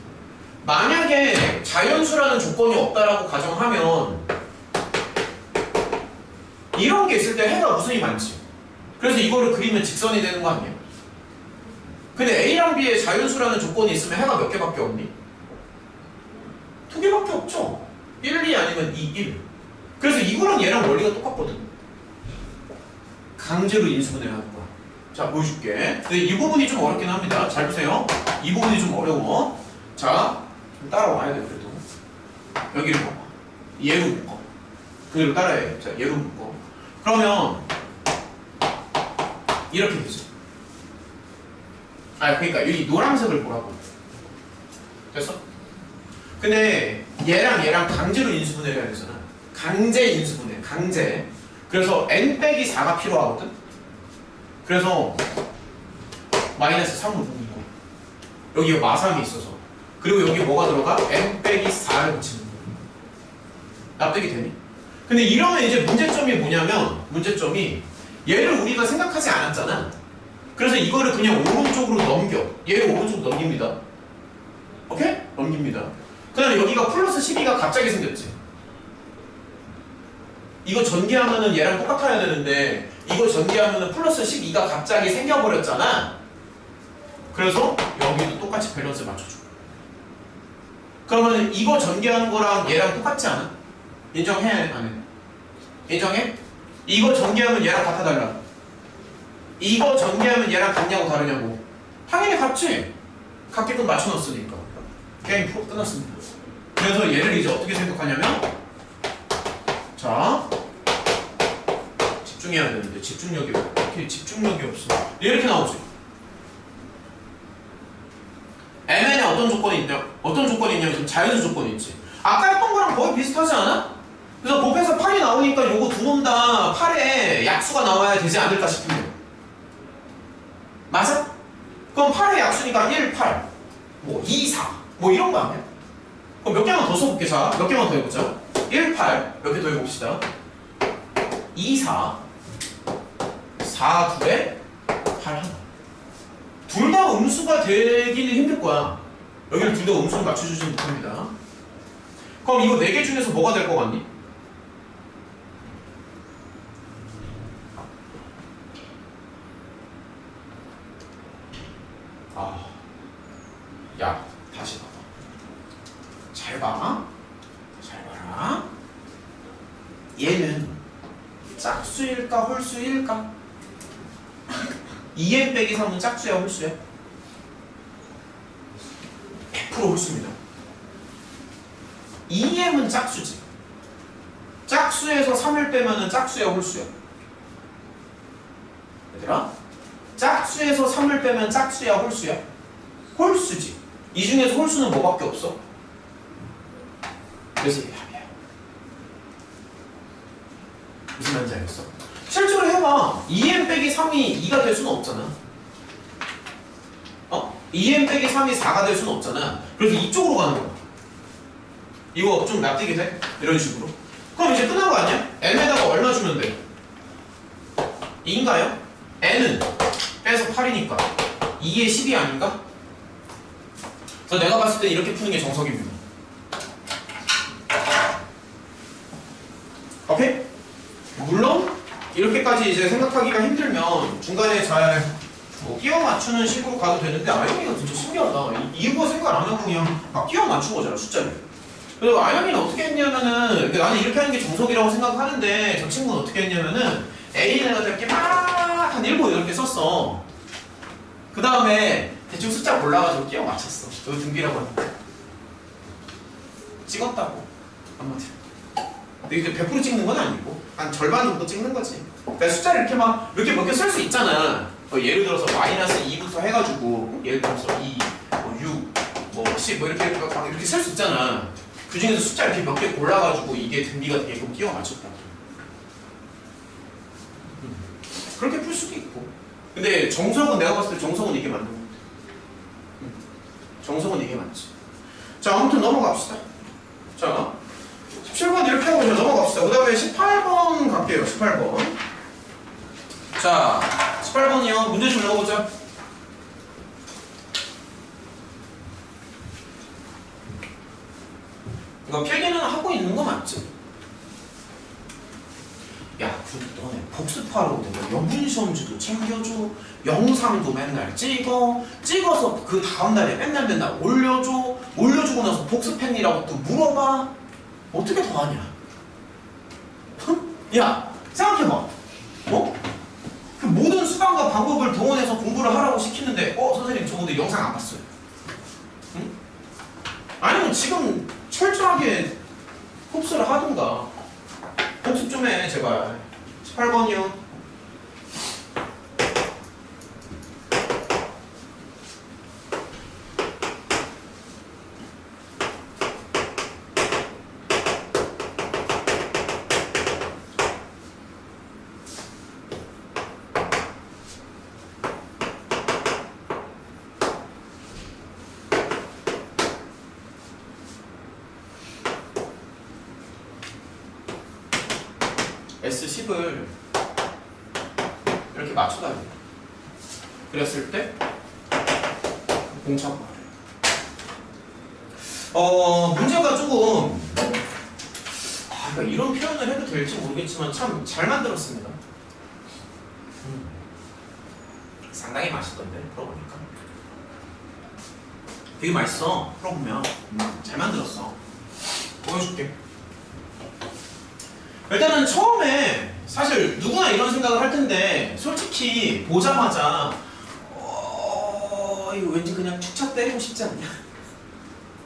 만약에 자연수라는 조건이 없다라고 가정하면 이런 게 있을 때 해가 무수히 많지. 그래서 이거를 그리면 직선이 되는 거 아니야? 근데 A랑 B에 자연수라는 조건이 있으면 해가 몇 개밖에 없니? 2개밖에 없죠. 1, 2 아니면 2, 1. 그래서 이거랑 얘랑 원리가 똑같거든. 강제로 인수분해를 하는 거야. 자 보여줄게. 근데 이 부분이 좀 어렵긴 합니다. 잘 보세요. 이 부분이 좀 어려워. 자 좀 따라와야 돼. 그래도 여기를 봐봐. 얘로 묶어. 그대로 따라해. 자 얘로 묶어. 그러면 이렇게 되지. 그러니까 여기 노란색을 보라고. 됐어? 근데 얘랑 강제로 인수분해를 해야 되잖아. 강제 인수분해. 강제. 그래서 n-4가 필요하거든. 그래서 마이너스 3으로 묶는 거. 여기 마상이 있어서. 그리고 여기 뭐가 들어가? n-4를 붙이는 거. 납득이 되니? 근데 이러면 이제 문제점이 뭐냐면 문제점이 얘를 우리가 생각하지 않았잖아. 그래서 이거를 그냥 오른쪽으로 넘겨. 얘를 오른쪽으로 넘깁니다. 오케이? 넘깁니다. 그 다음에 여기가 플러스 12가 갑자기 생겼지. 이거 전개하면은 얘랑 똑같아야 되는데 이거 전개하면은 플러스 12가 갑자기 생겨버렸잖아. 그래서 여기도 똑같이 밸런스 맞춰줘. 그러면 이거 전개하는 거랑 얘랑 똑같지 않아? 인정해? 안 해? 인정해? 이거 전개하면 얘랑 같아 달라? 이거 전개하면 얘랑 같냐고 다르냐고? 당연히 같지. 같게끔 맞춰놨으니까 게임 프로 끝났습니다. 그래서 얘를 이제 어떻게 생각하냐면 자 집중해야 되는데 집중력이 어떻게 집중력이 없어. 이렇게 나오지. MN에 어떤 조건이 있냐? 어떤 조건이 있냐면 지금 자연수 조건이 있지. 아까 했던 거랑 거의 비슷하지 않아? 그래서 곱해서 8이 나오니까 요거 두 놈 다 8에 약수가 나와야 되지 않을까 싶은데 맞아? 그럼 8의 약수니까 1, 8 뭐 2, 4 뭐 이런 거 아니야? 그럼 몇 개만 더 써볼게. 자, 몇 개만 더 해보자. 1, 8 몇 개 더 해봅시다. 2, 4 4, 2에 8 하나. 둘 다 음수가 되기는 힘들 거야. 여기를 둘 다 음수를 맞춰주지 못합니다. 그럼 이거 4개 중에서 뭐가 될 것 같니? 야, 다시 봐봐. 잘 봐. 잘 봐라. 얘는 짝수일까 홀수일까? 2n 빼기 3은 짝수야 홀수야? 100% 홀수입니다. 2m은 짝수지. 짝수에서 3을 빼면은 짝수야 홀수야? 얘들아, 짝수에서 3을 빼면 짝수야 홀수야? 홀수지. 이 중에서 홀수는 뭐밖에 없어? 그래서 이게 답이야. 무슨 말인지 알겠어? 실제로 해봐. 2n 빼기 3이 2가 될 수는 없잖아. 2n 빼기 3이 4가 될 수는 없잖아. 그래서 이쪽으로 가는 거야. 이거 좀 납득이 돼? 이런 식으로. 그럼 이제 끝난 거 아니야? n에다가 얼마 주면 돼? 2인가요? n은 빼서 8이니까 2에 10이 아닌가? 내가 봤을 때 이렇게 푸는 게 정석입니다. 오케이? 물론 이렇게까지 이제 생각하기가 힘들면 중간에 잘 끼워 맞추는 식으로 가도 되는데 아영이가 진짜 신기하다. 이거 생각 안 하고 그냥 막 끼워 맞춘 거잖아, 숫자를. 그리고 아영이는 어떻게 했냐면은 나는 이렇게 하는 게 정석이라고 생각하는데 저 친구는 어떻게 했냐면은 A는 이렇게 막 한 7, 8개 썼어. 그 다음에 대충 숫자 골라가지고 끼워 맞췄어. 이거 등비라고 하는데 찍었다고 한마디로. 근데 이제 100% 찍는 건 아니고 한 절반 정도 찍는 거지. 그러니까 숫자를 이렇게 막 이렇게 몇 개 쓸 수 있잖아. 예를 들어서 마이너스 2부터 해가지고 예를 들어서 2, 6, 10 이렇게 쓸 수 있잖아. 그 중에서 숫자 이렇게 몇 개 골라가지고 이게 등비가 되게끔 끼워 맞췄다. 그렇게 풀 수도 있고. 근데 정석은 내가 봤을 때 정석은 이게 맞는 거 같아. 정석은 이게 맞지. 자, 아무튼 넘어갑시다. 자, 17번 이렇게 하고 이제 넘어갑시다. 그 다음에 18번 갈게요. 18번. 자, 18번이요. 문제 좀 읽어보자. 이거 필기는 하고 있는 거 맞지? 야, 너네 복습하러 내가 연분시험지도 챙겨줘, 영상도 맨날 찍어서 그 다음날에 맨날 올려주고 나서 복습했니라고 또 물어봐. 어떻게 더 하냐? 야, 생각해봐. 그 모든 수단과 방법을 동원해서 공부를 하라고 시키는데 선생님 저 근데 영상 안 봤어요. 응? 아니면 지금 철저하게 흡수를 하든가. 복습 좀 해, 제발. 18번이요. S10을 이렇게 맞춰놔야 돼요. 그랬을 때 공차고 문제가 조금 그러니까 이런 표현을 해도 될지 모르겠지만 참 잘 만들었습니다. 상당히 맛있던데 풀어보니까 되게 맛있어. 풀어보면 잘 만들었어. 보여줄게. 일단은 처음에 사실 누구나 이런 생각을 할 텐데 솔직히 보자마자 이거 왠지 그냥 축차 때리고 싶지 않냐?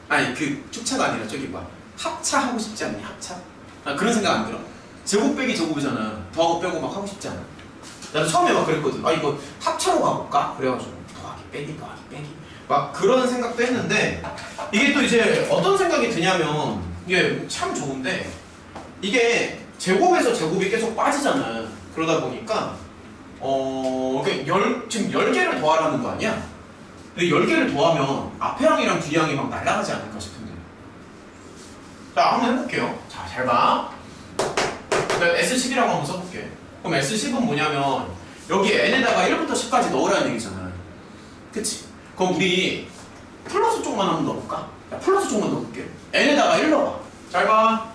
아니 그 축차가 아니라 저기 막 합차하고 싶지 않냐? 합차? 그런 생각 안 들어? 제곱 빼기 제곱이잖아. 더하고 빼고 막 하고 싶지 않아? 나도 처음에 막 그랬거든. 이거 합차로 가볼까? 그래가지고 더하기 빼기 막 그런 생각도 했는데 이게 또 이제 어떤 생각이 드냐면 이게 참 좋은데 이게 제곱에서 제곱이 계속 빠지잖아. 그러다 보니까 지금 10개를 더하라는 거 아니야? 근데 10개를 더하면 앞에 항이랑 뒤 항이 막 날아가지 않을까 싶은데. 자, 한번 해볼게요. 자, 잘 봐. S10이라고 한번 써볼게. 그럼 S10은 뭐냐면 여기 n에다가 1부터 10까지 넣으라는 얘기잖아. 그치? 그럼 우리 플러스 쪽만 한번 넣어볼까? 플러스 쪽만 넣어볼게. n에다가 1 넣어봐. 잘 봐.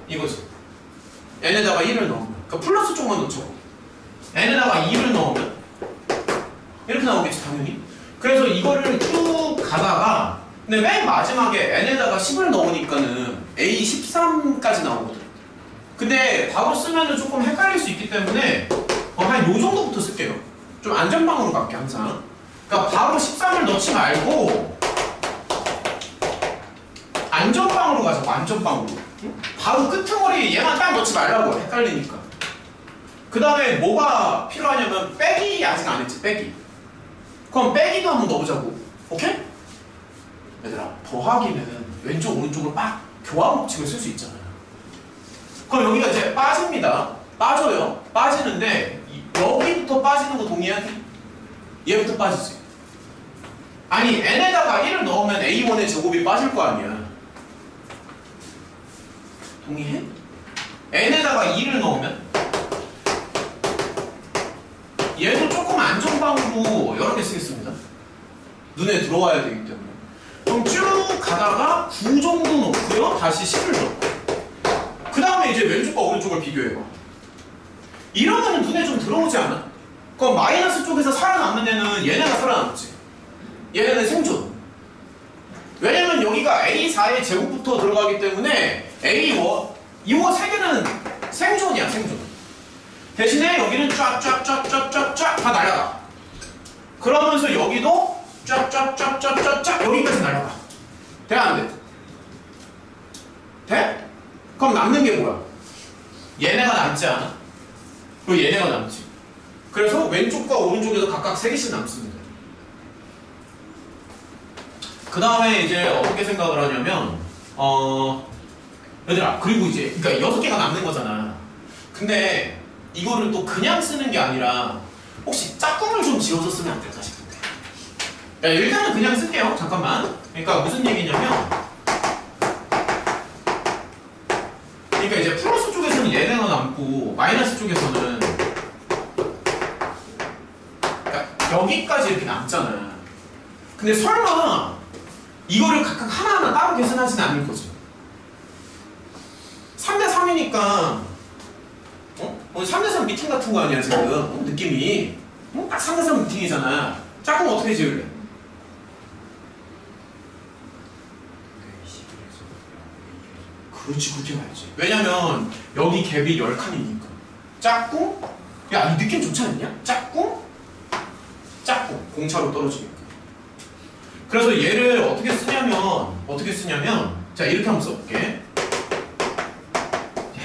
이거지. n에다가 1을 넣으면 그러니까 플러스 쪽만 넣죠. n에다가 2를 넣으면 이렇게 나오겠지 당연히. 그래서 이거를 쭉 가다가 근데 맨 마지막에 n에다가 10을 넣으니까는 A13까지 나오거든. 근데 바로 쓰면은 조금 헷갈릴 수 있기 때문에 한 요 정도부터 쓸게요. 좀 안전방으로 갈게 항상. 그러니까 바로 13을 넣지 말고 안전방으로 가자고. 안전방으로. 바로 끄트머리 얘만 딱 넣지 말라고. 헷갈리니까. 그 다음에 뭐가 필요하냐면 빼기 아직 안 했지. 빼기. 그럼 빼기도 한번 넣어보자고. 오케이? 얘들아 더하기는 왼쪽 오른쪽으로 막 교환 법칙을 쓸 수 있잖아요. 그럼 여기가 이제 빠집니다. 빠져요. 빠지는데 여기부터 빠지는 거 동의하니? 얘부터 빠지지. 아니 n에다가 1을 넣으면 a1의 제곱이 빠질 거 아니야. 동의해? n에다가 2를 넣으면 얘도 조금 안전방으로 여러 개 쓰겠습니다. 눈에 들어와야 되기 때문에. 그럼 쭉 가다가 9 정도 놓고요. 다시 10을 줘. 그 다음에 이제 왼쪽과 오른쪽을 비교해봐. 이러면 눈에 좀 들어오지 않아? 그럼 마이너스 쪽에서 살아남는 애는 얘네가 살아남지. 얘네는 생존. 왜냐면 여기가 A4의 제곱부터 들어가기 때문에 A1, 이거 세 개는 생존이야, 생존. 대신에 여기는 쫙쫙쫙쫙쫙쫙 다 날아가. 그러면서 여기도 쫙쫙쫙쫙쫙 여기까지 날아가. 돼, 안 돼? 돼? 그럼 남는 게 뭐야? 얘네가 남지 않아? 그리고 얘네가 남지. 그래서 왼쪽과 오른쪽에서 각각 3개씩 남습니다. 그 다음에 이제 어떻게 생각을 하냐면 얘들아, 그리고 이제 그러니까 6개가 남는 거잖아. 근데 이거를 또 그냥 쓰는 게 아니라 혹시 짝꿍을 좀 지어서 쓰면 안 될까 싶은데. 야, 일단은 그냥 쓸게요. 잠깐만. 그러니까 무슨 얘기냐면, 그러니까 이제 플러스 쪽에서는 얘네가 남고 마이너스 쪽에서는 그러니까 여기까지 이렇게 남잖아. 근데 설마 이거를 각각 하나하나 따로 계산하진 않을 거지. 3대 3이니까 3대3 미팅 같은 거 아니야 지금. 느낌이 딱 3대3 미팅이잖아. 짝꿍 어떻게 지을래? 그렇지, 그렇게 가야지. 왜냐면 여기 갭이 10칸이니까 짝꿍? 야, 이 느낌 좋지 않냐? 짝꿍? 짝꿍 공차로 떨어지니까. 그래서 얘를 어떻게 쓰냐면 자, 이렇게 한번 써볼게. 야,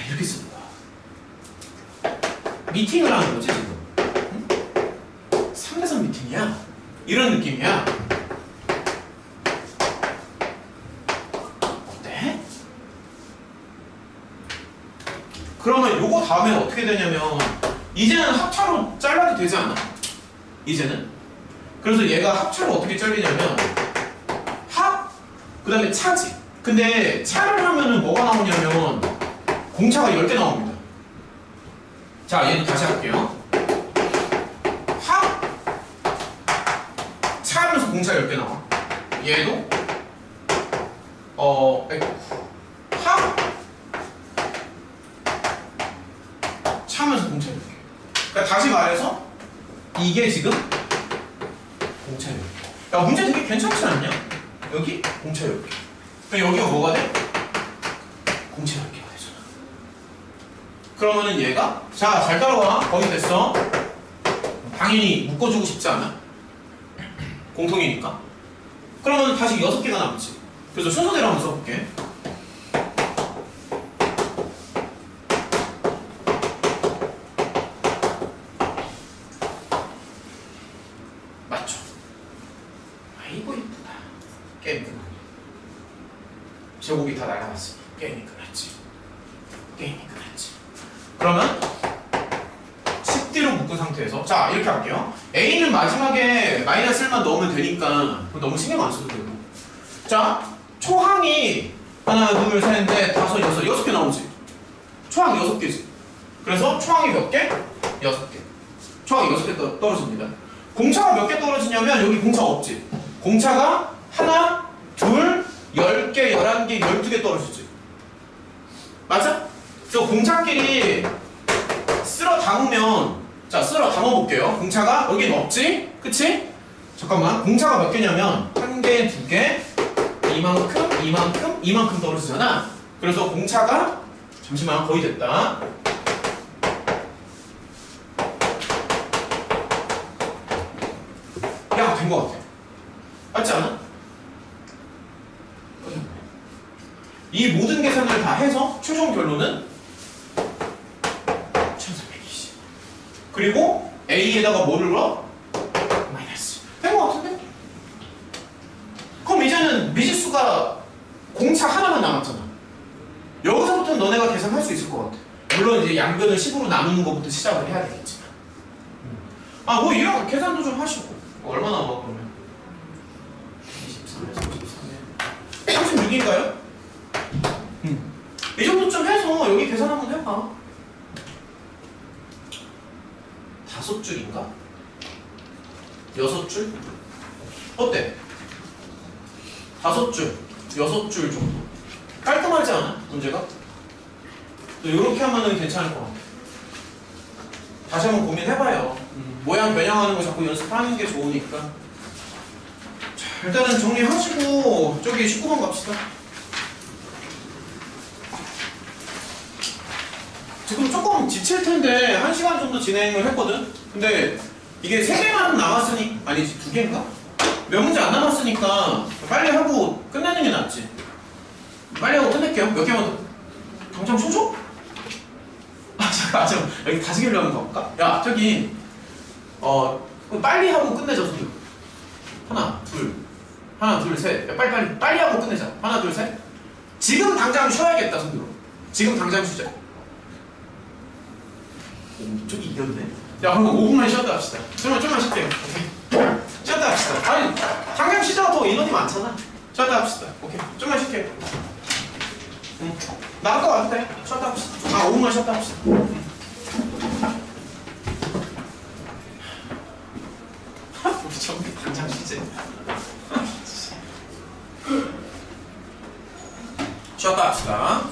이렇게 쓰는 거야. 미팅을 하는 거지 지금. 응? 3대3 미팅이야. 이런 느낌이야. 어때? 그러면 요거 다음에 어떻게 되냐면 이제는 합차로 잘라도 되지 않아? 이제는. 그래서 얘가 합차로 어떻게 잘리냐면 합, 그 다음에 차지. 근데 차를 하면은 뭐가 나오냐면 공차가 10개 나옵니다. 자, 얘도 다시 할게요. 합, 차하면서 공차 10개 나와. 얘도 합, 차하면서 공차 10개. 그러니까 다시 말해서 이게 지금 공차 10개. 야, 문제 되게 괜찮지 않냐? 여기 공차 10개. 그럼 여기가 뭐가 돼? 공차 10개가 되잖아. 그러면은 얘가, 자, 잘 따라와. 거의 됐어. 당연히 묶어주고 싶지 않아? 공통이니까. 그러면 다시 6개가 남지. 그래서 순서대로 한번 써볼게. 맞죠? 아이고 이쁘다. 게임 끝났네. 제곱이 다 날아갔어. 게임이 끝났지. 게임이 끝났지. 그러면 10D로 묶은 상태에서 자, 이렇게 할게요. A는 마지막에 마이너스 1만 넣으면 되니까 너무 신경 안 써도 되고. 자, 초항이 하나, 둘, 셋, 넷, 다섯, 여섯, 6개 나오지. 초항 6개지. 그래서 초항이 몇 개? 6개. 초항이 6개 떨어집니다. 공차가 몇 개 떨어지냐면 여기 공차 없지. 공차가 하나, 둘, 10개, 11개, 12개 떨어지지. 맞아? 그래서 공차끼리 쓸어 담으면, 자, 쓸어 담아볼게요. 공차가 여긴 없지? 그치? 잠깐만. 공차가 몇 개냐면 1개, 2개, 이만큼, 이만큼, 이만큼 떨어지잖아. 그래서 공차가, 잠시만, 거의 됐다. 야, 된 것 같아. 맞지 않아? 이 모든 계산을 다 해서 최종 결론은 1320. 그리고 A에다가 뭐를 넣어? 마이너스. 된 것 같은데? 그럼 이제는 미지수가 공차 하나만 남았잖아. 여기서부터는 너네가 계산할 수 있을 것 같아. 물론 이제 양변을 10으로 나누는 것부터 시작을 해야 되겠지만. 아, 뭐 이런 계산도 좀 하시고. 얼마나 나와 그러면? 23에 33에 36인가요? 이 정도쯤 해서 여기 계산 한번 해봐. 5줄인가? 6줄? 어때? 5줄, 6줄 정도. 깔끔하지 않아? 문제가? 이렇게 하면은 괜찮을 것 같아. 다시 한번 고민해봐요. 모양 변형하는 거 자꾸 연습하는 게 좋으니까. 자, 일단은 정리하시고 저기 19번 갑시다. 지금 조금 지칠 텐데 1시간 정도 진행을 했거든? 근데 이게 3개만 남았으니 아니지 2개인가? 몇 문제 안 남았으니까 빨리 하고 끝내는 게 낫지. 빨리 하고 끝낼게요. 몇 개만 더. 당장 쳐줘? 아 잠깐 여기 5개를 하면 가볼까? 야 저기 빨리 하고 끝내자 손들. 하나 둘 셋. 야, 빨리 하고 끝내자. 하나 둘 셋. 지금 당장 쉬어야겠다 손들어. 지금 당장 쉬자. 저기 이겼네. 야 그럼 5분만 쉬었다 합시다. 좀만 쉴게요. 오케이. 쉬었다 합시다. 아니 당장 쉬다가 더 인원이 많잖아. 쉬었다 합시다. 오케이. 좀만 쉴게요. 나갈 거 와도 돼. 쉬었다 합시다. 5분만 쉬었다 합시다. 우리 저기 당장 쉬지. 쉬었다 합시다.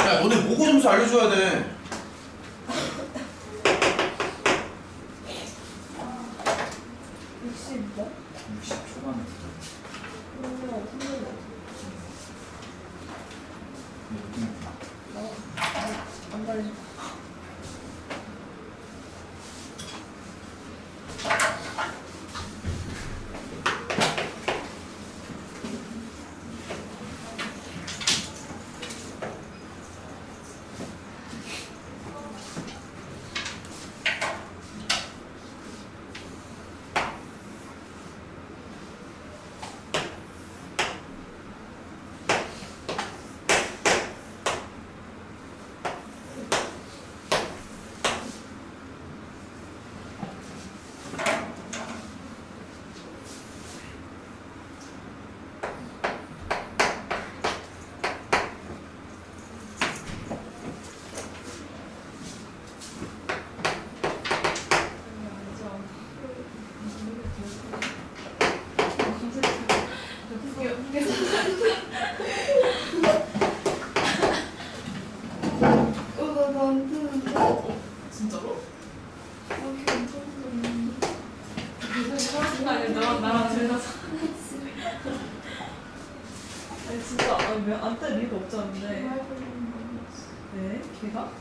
야 너네 모고 점수 알려줘야 돼. 60 초반에 안 달려. 진짜로? 아니 나랑 둘 다. 아니 진짜 안뗄 리가 없지 않은데. 네? 걔가?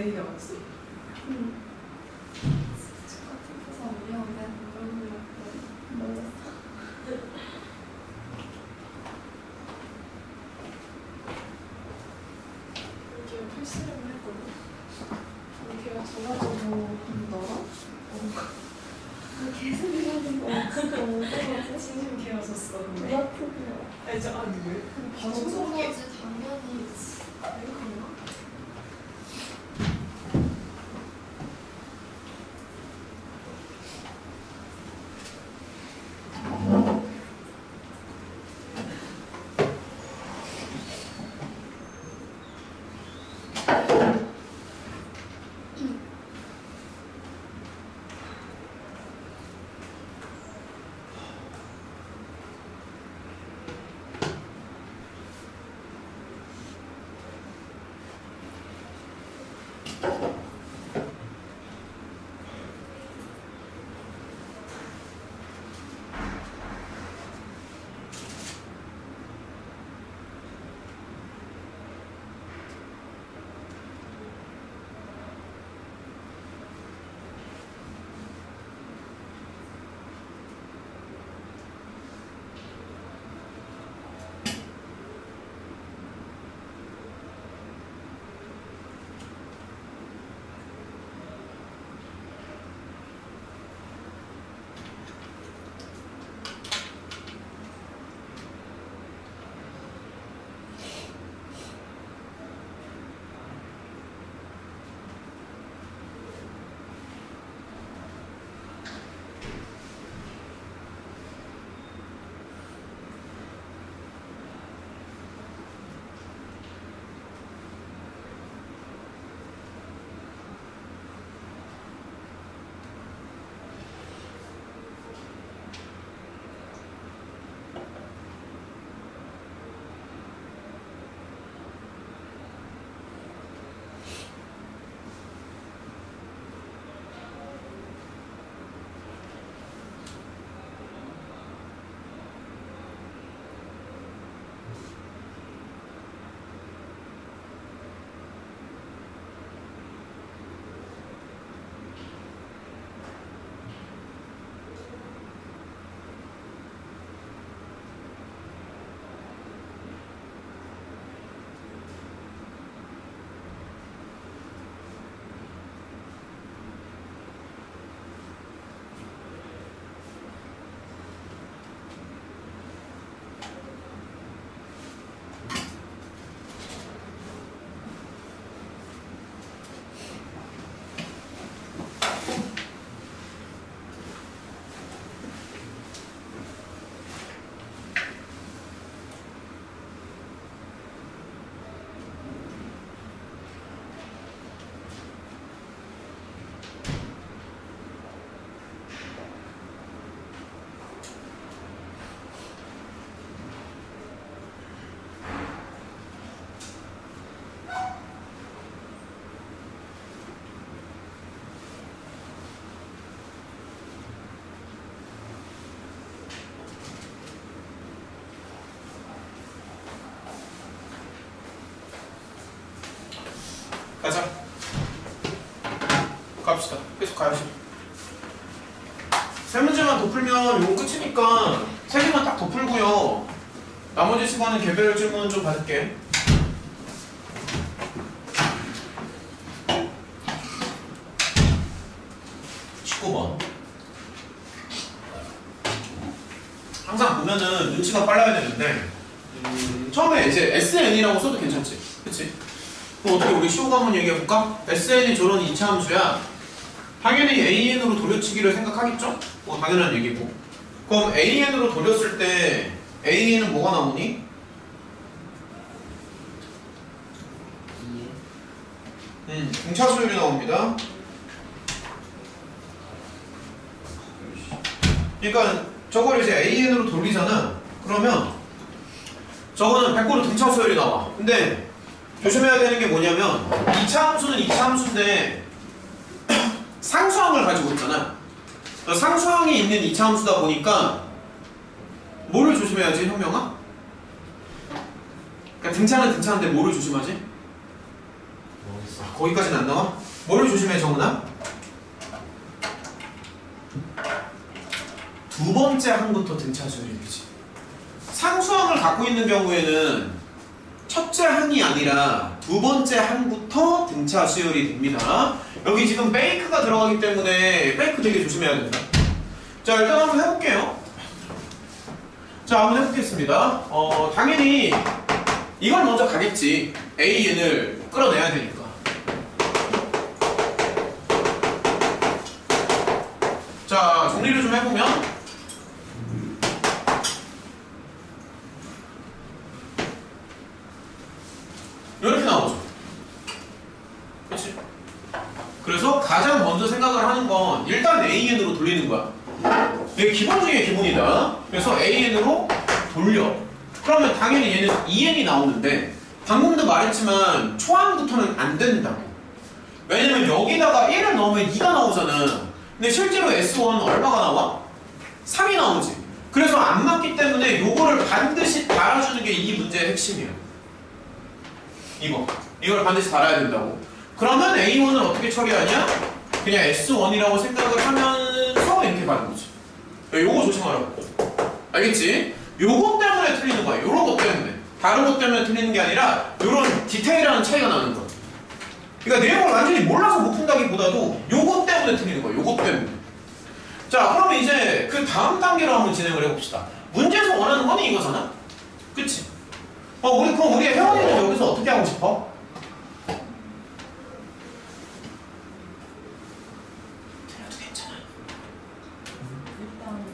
내기가 맞지? 축하 위험해. 이렇게 필수를 했거든. 걔가 전화번호 너랑? 계속 이러는 거 진짜 어떡하지? 진심 개어졌어. 왜 근데 아프구나. 아니 저 아니 왜? 방송하지 당연히 맹크나? 가자. 갑시다. 계속 가야지. 세 문제만 더 풀면 이거 끝이니까 세 개만 딱 더 풀고요. 나머지 시간은 개별 질문 좀 받을게. 항상 보면은 눈치가 빨라야 되는데 처음에 이제 SN이라고 써도 괜찮지, 그치? 그럼 어떻게 우리 시호가 한번 얘기해볼까? SN이 저런 이차 함수야. 당연히 AN으로 돌려치기를 생각하겠죠? 뭐 당연한 얘기고. 그럼 AN으로 돌렸을 때 AN은 뭐가 나오니? 등차수열이 나옵니다. 그러니까 저걸 이제 AN으로 돌리잖아. 그러면 저거는 100% 등차수열이 나와. 근데 조심해야 되는 게 뭐냐면 2차 함수는 2차 함수인데 상수항을 가지고 있잖아. 상수항이 있는 2차 함수다 보니까 뭐를 조심해야지, 현명아? 그러니까 등차는 등차인데 뭐를 조심하지? 거기까지는 안 나와? 뭘 조심해 정은아? 두 번째 항부터 등차 수열이지. 상수항을 갖고 있는 경우에는 첫째 항이 아니라 두 번째 항부터 등차 수열이 됩니다. 여기 지금 베이크가 들어가기 때문에 베이크 되게 조심해야 된다. 자, 일단 한번 해볼게요. 자, 한번 해보겠습니다. 당연히 이걸 먼저 가겠지. AN을 끌어내야 되니까. 자, 정리를 좀 해보면 이렇게 나오죠. 그렇지? 그래서 가장 먼저 생각을 하는 건 일단 AN으로 돌리는 거야. 이게 기본 중에 기본이다. 그래서 AN으로 돌려. 그러면 당연히 얘는 EN이 나오는데 방금도 말했지만 초항부터는 안 된다고. 왜냐면 여기다가 1을 넣으면 2가 나오잖아. 근데 실제로 S1은 얼마가 나와? 3이 나오지. 그래서 안 맞기 때문에 요거를 반드시 달아주는 게 이 문제의 핵심이야. 이걸 반드시 달아야 된다고. 그러면 A1을 어떻게 처리하냐? 그냥 S1이라고 생각을 하면서 이렇게 가는 거지. 요거 조심하라고. 알겠지? 요거 때문에 틀리는 거야. 요런 것 때문에. 다른 것 때문에 틀리는 게 아니라 요런 디테일한 차이가 나는 거야. 그러니까 내용을 완전히 몰라서 못 푼다기보다도 요거 때문에 틀리는 거야. 요거 때문에. 자, 그러면 이제 그 다음 단계로 한번 진행을 해봅시다. 문제에서 원하는 건 이거잖아? 그치? 그럼 우리 회원이는 여기서 어떻게 하고 싶어? 틀려도 괜찮아. 일단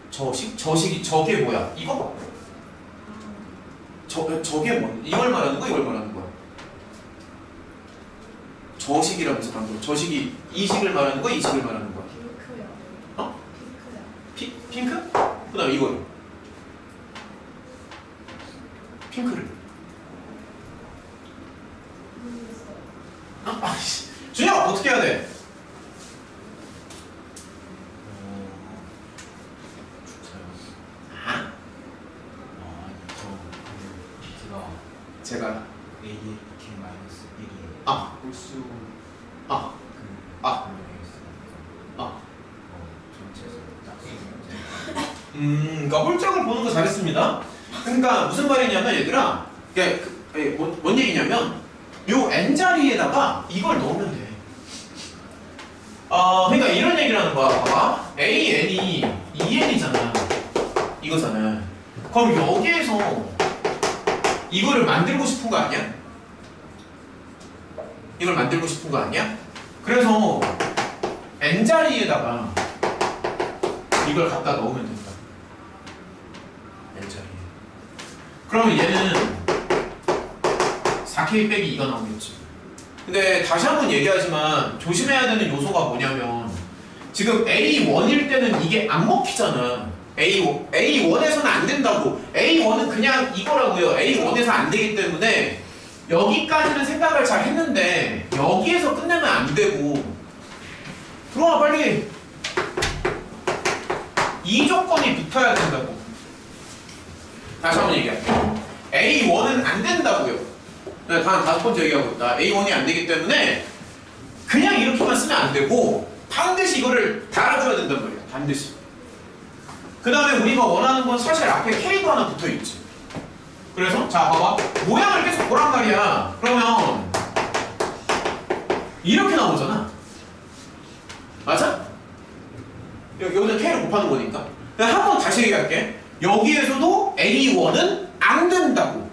저식을 좀 저게 뭐야? 이거? 저게 뭐? 이걸 말하는 거야? 이걸 말하는 거야? 저식이라면서 방금. 저식이 이 식을 말하는 거야? 이 식을 말하는 거야? 핑크야. 어? 핑크야. 핑크? 그 다음 이거요. 핑크를. 모르겠어요. 아이씨. 준혁 어떻게 해야 돼? 아? 제가 A의 K 마이너스 1이 아. 홀수 아. 아. 전체에서 짝수는 그러니까 홀짝을 보는 거 잘했습니다. 그러니까 무슨 말이냐면 얘들아, 뭔 얘기냐면 요 n 자리에다가 이걸 넣으면 돼. 그러니까 이런 얘기를 하는 거야. 봐봐, AN이 2N이잖아. 이거잖아. 그럼 여기에서 이거를 만들고 싶은 거 아니야? 이걸 만들고 싶은 거 아니야? 그래서 n 자리에다가 이걸 갖다 넣으면 된다. n 자리에. 그러면 얘는 4K 빼기 2가 나오겠지. 근데 다시 한번 얘기하지만 조심해야 되는 요소가 뭐냐면 지금 A1일 때는 이게 안 먹히잖아. A1에서는 안 된다고. A1은 그냥 이거라고요. A1에서 안 되기 때문에 여기까지는 생각을 잘 했는데 여기에서 끝내면 안 되고. 들어와 빨리. 이 조건이 붙어야 된다고. 다시 한번 얘기할게요. A1은 안 된다고요. 네, 단 5번째 얘기하고 있다. A1이 안 되기 때문에 그냥 이렇게만 쓰면 안 되고 반드시 이거를 달아줘야 된단 말이야. 반드시. 그 다음에 우리가 원하는 건 사실 앞에 K도 하나 붙어있지. 그래서 자 봐봐. 모양을 계속 보란 말이야. 그러면 이렇게 나오잖아. 맞아? 여기다 K를 곱하는 거니까. 한 번 다시 얘기할게. 여기에서도 A1은 안 된다고.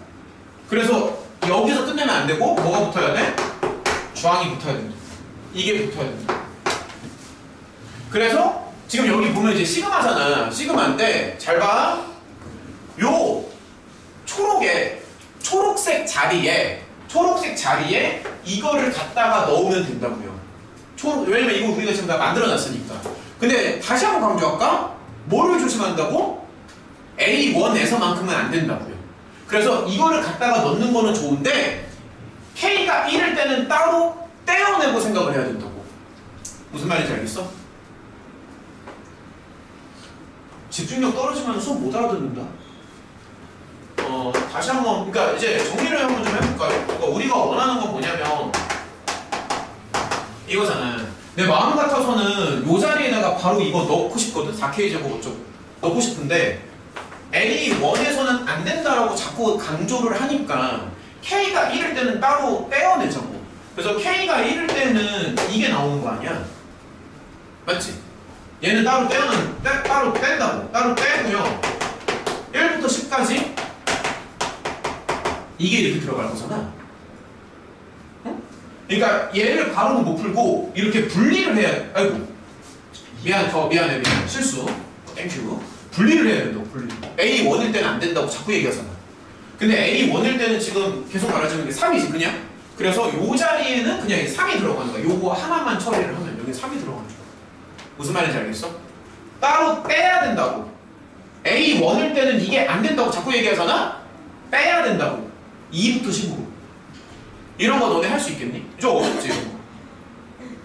그래서 여기서 끝내면 안 되고 뭐가 붙어야 돼? 주항이 붙어야 된다. 이게 붙어야 된다. 그래서 지금 여기 보면 이제 시그마잖아. 시그마인데 잘 봐. 요 초록색 자리에 이거를 갖다가 넣으면 된다고요. 왜냐면 이거 우리가 지금 다 만들어놨으니까. 근데 다시 한번 강조할까? 뭐를 조심한다고? A1에서만큼은 안 된다고요. 그래서 이거를 갖다가 넣는 거는 좋은데 K가 1일 때는 따로 떼어내고 생각을 해야 된다고. 무슨 말인지 알겠어? 집중력 떨어지면 수업 못 알아듣는다. 다시 한번, 그러니까 이제 정리를 한번 좀 원하는 건 뭐냐면 이거잖아. 내 마음 같아서는 요 자리에다가 바로 이거 넣고 싶거든. 4K 제곱 어쩌고 넣고 싶은데 A1에서는 안 된다라고 자꾸 강조를 하니까 K가 1일 때는 따로 떼어내자고. 그래서 K가 1일 때는 이게 나오는 거 아니야? 맞지? 얘는 따로 따로 뗀다고. 따로 떼고요. 1부터 10까지 이게 이렇게 들어갈 거잖아. 응? 그러니까 얘를 바로는 못 풀고 이렇게 분리를 해야. 아이고 미안해 실수. 땡큐. 분리를 해야 된다고. 분리. A1일 때는 안 된다고 자꾸 얘기하잖아. 근데 A1일 때는 지금 계속 말하자면 이게 3이지 그냥. 그래서 요 자리에는 그냥 3이 들어가는 거야. 요거 하나만 처리를 하면 여기 3이 들어가는 거야. 무슨 말인지 알겠어? 따로 빼야 된다고. A1일 때는 이게 안 된다고 자꾸 얘기하잖아? 빼야 된다고. 2부터 10으로. 이런 거 너네 할 수 있겠니? 좀 어렵지?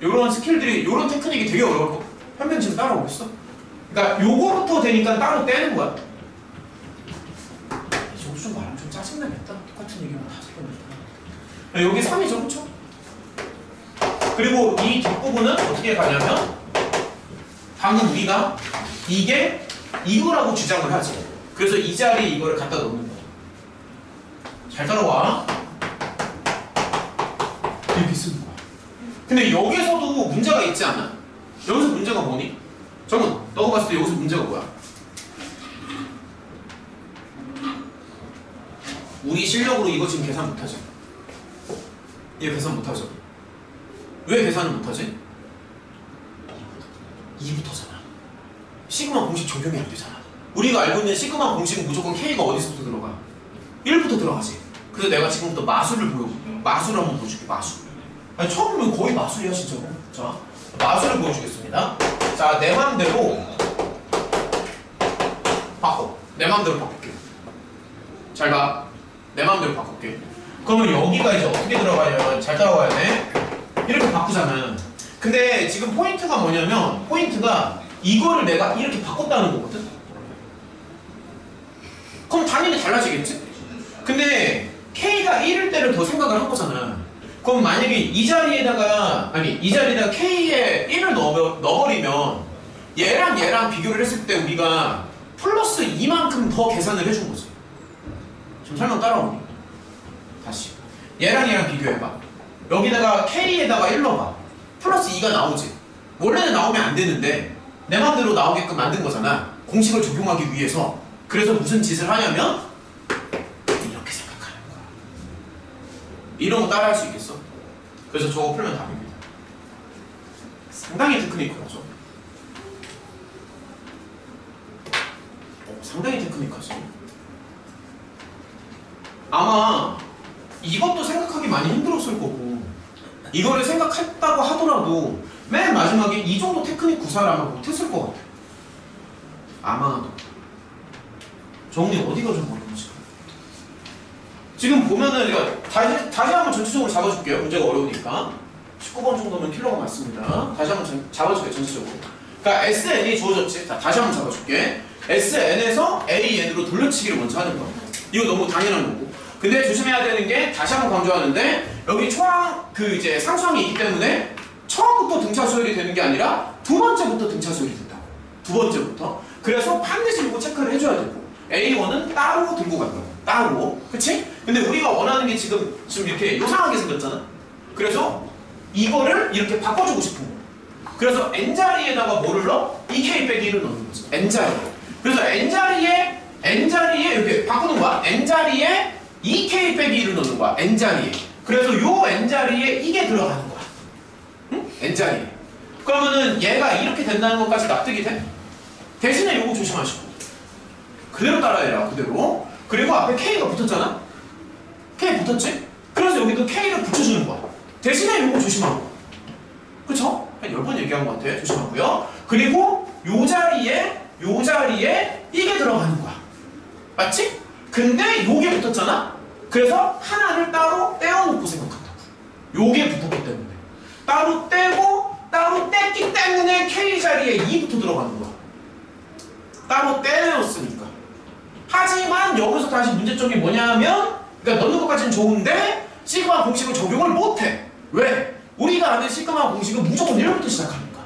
이런 스킬들이, 이런 테크닉이 되게 어려워. 현빈 지금 따라오겠어? 그러니까 요거부터 되니까 따로 떼는 거야. 이거 좀 말하면 좀 짜증나겠다. 똑같은 얘기만 다섯 번 했다. 여기 3이죠, 그쵸? 그리고 이 뒷부분은 어떻게 가냐면 방금 우리가 이게 이거라고 주장을 하지. 그래서 이 자리에 이거를 갖다 놓는 거야. 잘 따라와. 이렇게 쓰는 거야. 근데 여기서도 문제가 있지 않아? 여기서 문제가 뭐니? 정은 너가 봤을 때 여기서 문제가 뭐야? 우리 실력으로 이거 지금 계산 못하지? 얘 계산 못하죠? 왜 계산을 못하지? 2부터잖아. 시그마 공식 적용이 안 되잖아. 우리가 알고 있는 시그마 공식은 무조건 K가 어디서부터 들어가? 1부터 들어가지. 그래서 내가 지금부터 마술을 마술을 한번 보여줄게. 마술. 아니 처음이면 거의 마술이야 진짜로. 자, 마술을 보여주겠습니다. 자, 내 맘대로 바꿔. 내 맘대로 바꿀게. 잘 봐. 내 맘대로 바꿀게. 그러면 여기가 이제 어떻게 들어가냐면 잘 따라와야 돼. 이렇게 바꾸잖아. 근데 지금 포인트가 뭐냐면 포인트가 이거를 내가 이렇게 바꿨다는 거거든. 그럼 당연히 달라지겠지? 근데 K가 1일 때를 더 생각을 한 거잖아. 그럼 만약에 이 자리에다가 K에 1을 넣어버리면 얘랑 비교를 했을 때 우리가 플러스 2만큼 더 계산을 해준 거지. 좀 설명 따라오니? 다시 얘랑 비교해봐. 여기다가 K에다가 1 넣어봐. 플러스 2가 나오지. 원래는 나오면 안 되는데 내 맘대로 나오게끔 만든 거잖아. 공식을 적용하기 위해서. 그래서 무슨 짓을 하냐면 이렇게 생각하는 거야. 이런 거 따라 할 수 있겠어? 그래서 저거 풀면 답입니다. 상당히 테크니컬하죠? 상당히 테크니컬하지. 아마 이것도 생각하기 많이 힘들었을 거고 이거를 생각했다고 하더라도 맨 마지막에 이 정도 테크닉 구사를 아마 못했을 것 같아. 아마도. 정리 어디가 좀 어려운지. 지금 보면은 다시 한번 전체적으로 잡아줄게요. 문제가 어려우니까. 19번 정도면 킬러가 맞습니다. 다시 한번 잡아줄게요. 전체적으로. 그러니까 SN이 주어졌지. 자, 다시 한번 잡아줄게. SN에서 AN으로 돌려치기를 먼저 하는 거야. 이거 너무 당연한 거고. 근데 조심해야 되는 게 다시 한번 강조하는데 여기 이제 상수항이 있기 때문에 처음부터 등차 수열이 되는 게 아니라 두 번째부터 등차 수열이 된다고. 두 번째부터. 그래서 반드시 이거 체크를 해줘야 되고 A1은 따로 들고 간다고. 따로. 그치? 근데 우리가 원하는 게 지금 이렇게 요상하게 생겼잖아. 그래서 이거를 이렇게 바꿔주고 싶은 거야. 그래서 N자리에다가 뭐를 넣어? EK 빼기 1을 넣는 거지. N자리에. 그래서 N자리에 이렇게 바꾸는 거야. N자리에 EK 빼기 1을 넣는 거야. N자리에. 그래서 요 N자리에 이게 들어가는 거야. 응? N자리에. 그러면은 얘가 이렇게 된다는 것까지 납득이 돼? 대신에 요거 조심하시고. 그대로 따라해라. 그대로. 그리고 앞에 K가 붙었잖아? K 붙었지? 그래서 여기도 K를 붙여주는 거야. 대신에 요거 조심하고. 그쵸? 한 10번 얘기한 것 같아. 조심하고요. 그리고 요 자리에 이게 들어가는 거야. 맞지? 근데 요게 붙었잖아? 그래서 하나를 따로 떼어놓고 생각한다고. 요게 붙었기 때문에. 따로 떼고 따로 뗐기 때문에 K 자리에 2부터 들어가는 거야. 따로 떼내었으니까. 하지만 여기서 다시 문제점이 뭐냐면 그러니까 넣는 것까지는 좋은데 시그마 공식을 적용을 못해. 왜? 우리가 아는 시그마 공식은 무조건 1부터 시작하니까.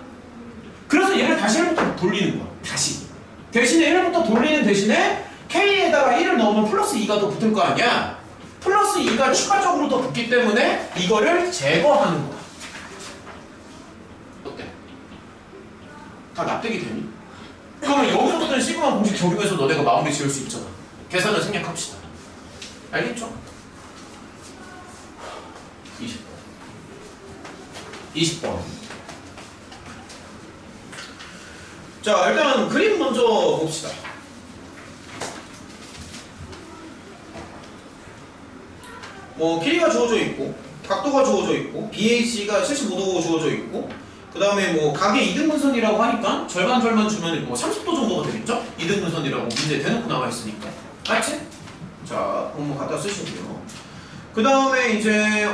그래서 얘를 다시 1부터 돌리는 거야. 다시. 대신에 1부터 돌리는 대신에 K에다가 1을 넣으면 플러스 2가 더 붙을 거 아니야? 플러스 2가 추가적으로 더 붙기 때문에 이거를 제거하는 거야. 어때? 다 납득이 되니? 그러면 여기서부터는 시그마 공식 적용해서 너네가 마무리 지을 수 있잖아. 계산을 생략합시다. 알겠죠? 20번. 20번. 자, 일단 그림 먼저 봅시다. 뭐 길이가 주어져 있고 각도가 주어져 있고 BAC가 75도 주어져 있고 그 다음에 뭐 각의 이등분선이라고 하니까 절반 주면 뭐 30도 정도가 되겠죠? 이등분선이라고 문제 대놓고 나와 있으니까. 알지? 자, 그럼 뭐 갖다 쓰시고요. 그 다음에 이제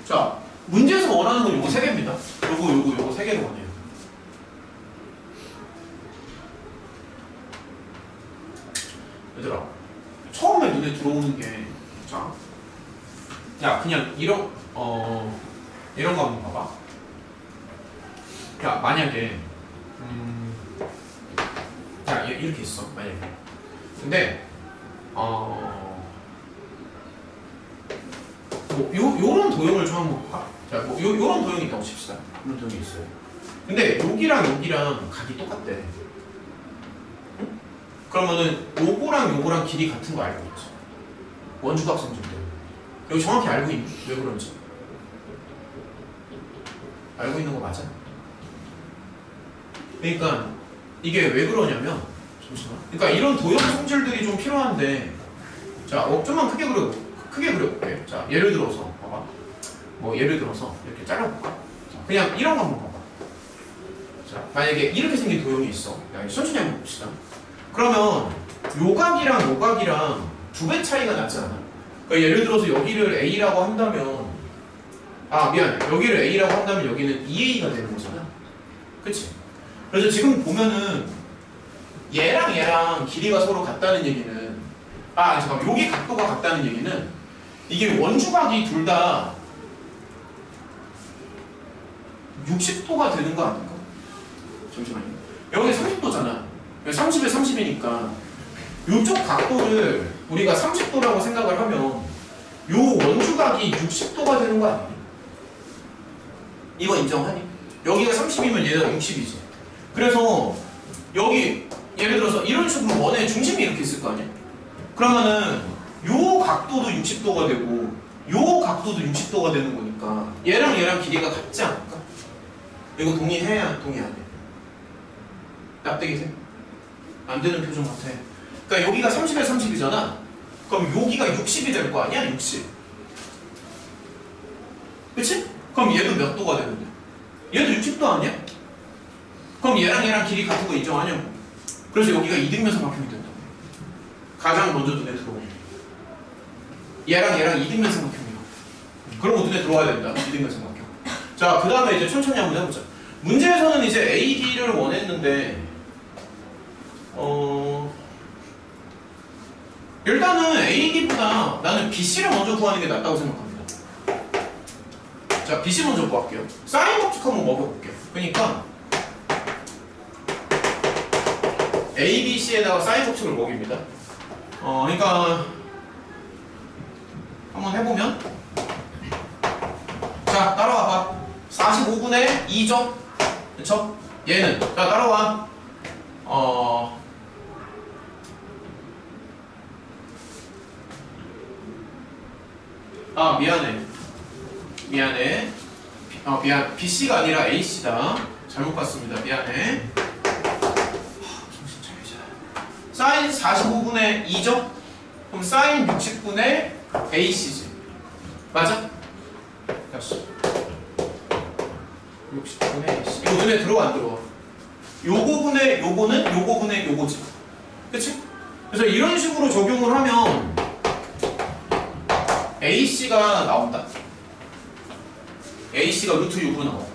자, 문제에서 원하는 건 요거 3개입니다. 요거 3개를 원해요. 얘들아, 처음에 눈에 들어오는 게, 자, 야, 그냥 이런 거 한번 봐봐. 야, 만약에, 자, 이렇게 있어, 만약에. 근데, 뭐, 요런 도형을 좀 한번 볼까? 자, 뭐, 요런 도형이 있다고 칩시다. 요런 도형이 있어요. 근데 여기랑 각이 똑같대. 응? 그러면은 요거랑 길이 같은 거 알고 있지? 원주각성질 때문에. 여기 정확히 알고 있니? 왜 그런지? 알고 있는 거 맞아? 그러니까 이게 왜 그러냐면, 잠시만. 그러니까 이런 도형 성질들이 좀 필요한데, 자, 좀만 크게 그려볼게. 자, 예를 들어서 봐봐. 뭐 예를 들어서 이렇게 잘라볼까? 자, 그냥 이런 거 한번 봐봐. 자, 만약에 이렇게 생긴 도형이 있어. 야, 천천히 한번 봅시다. 그러면 요각이랑 2배 차이가 나지 않아? 그러니까 예를 들어서 여기를 A라고 한다면, 미안해. 여기를 A라고 한다면 여기는 2A가 되는 거잖아. 그치? 그래서 지금 보면은 얘랑 길이가 서로 같다는 얘기는, 잠깐만, 여기 각도가 같다는 얘기는 이게 원주각이 둘 다 60도가 되는 거 아닌가? 잠시만요. 여기 30도잖아. 30에 30이니까 이쪽 각도를 우리가 30도라고 생각을 하면 요 원주각이 60도가 되는 거 아니니? 이거 인정하니? 여기가 30이면 얘가 60이지. 그래서 여기 예를 들어서 이런 식으로 원의 중심이 이렇게 있을 거 아니야? 그러면은 요 각도도 60도가 되고 요 각도도 60도가 되는 거니까 얘랑 길이가 같지 않을까? 이거 동의해야 동의 안 해? 납득이 돼? 안 되는 표정 같아. 그러니까 여기가 30에 30이잖아. 그럼 여기가 60이 될 거 아니야? 60. 그치? 그럼 얘도 몇 도가 되는데? 얘도 60도 아니야? 그럼 얘랑 길이 같은 거 인정하냐고. 그래서 여기가 이등변삼각형이 된다. 가장 먼저 눈에 들어오는. 얘랑 이등변삼각형이야. 그럼 눈에 들어와야 된다. 이등변삼각형. 자, 그 다음에 이제 천천히 한번 해보자. 문제에서는 이제 AD를 원했는데, 일단은 AD보다 나는 BC를 먼저 구하는 게 낫다고 생각합니다. 자, BC 먼저 구할게요. 사인 법칙 한번 먹여볼게요. 그러니까 ABC에다가 사인 법칙을 먹입니다. 그러니까 한번 해보면, 자, 따라와봐. 45분의 2죠? 그쵸? 얘는, 자, 따라와. 미안해. BC가 아니라 AC다. 잘못 봤습니다. 미안해. 정신 차리자. 사인 45분의 2죠? 그럼 사인 60분의 AC지. 맞아? 됐어. 60분의 AC. 이거 눈에 들어와 안 들어와? 요거분의 요거는 요거분의 요거지. 그치? 그래서 이런 식으로 적용을 하면 AC가 나온다. AC가 루트 6으로 나와.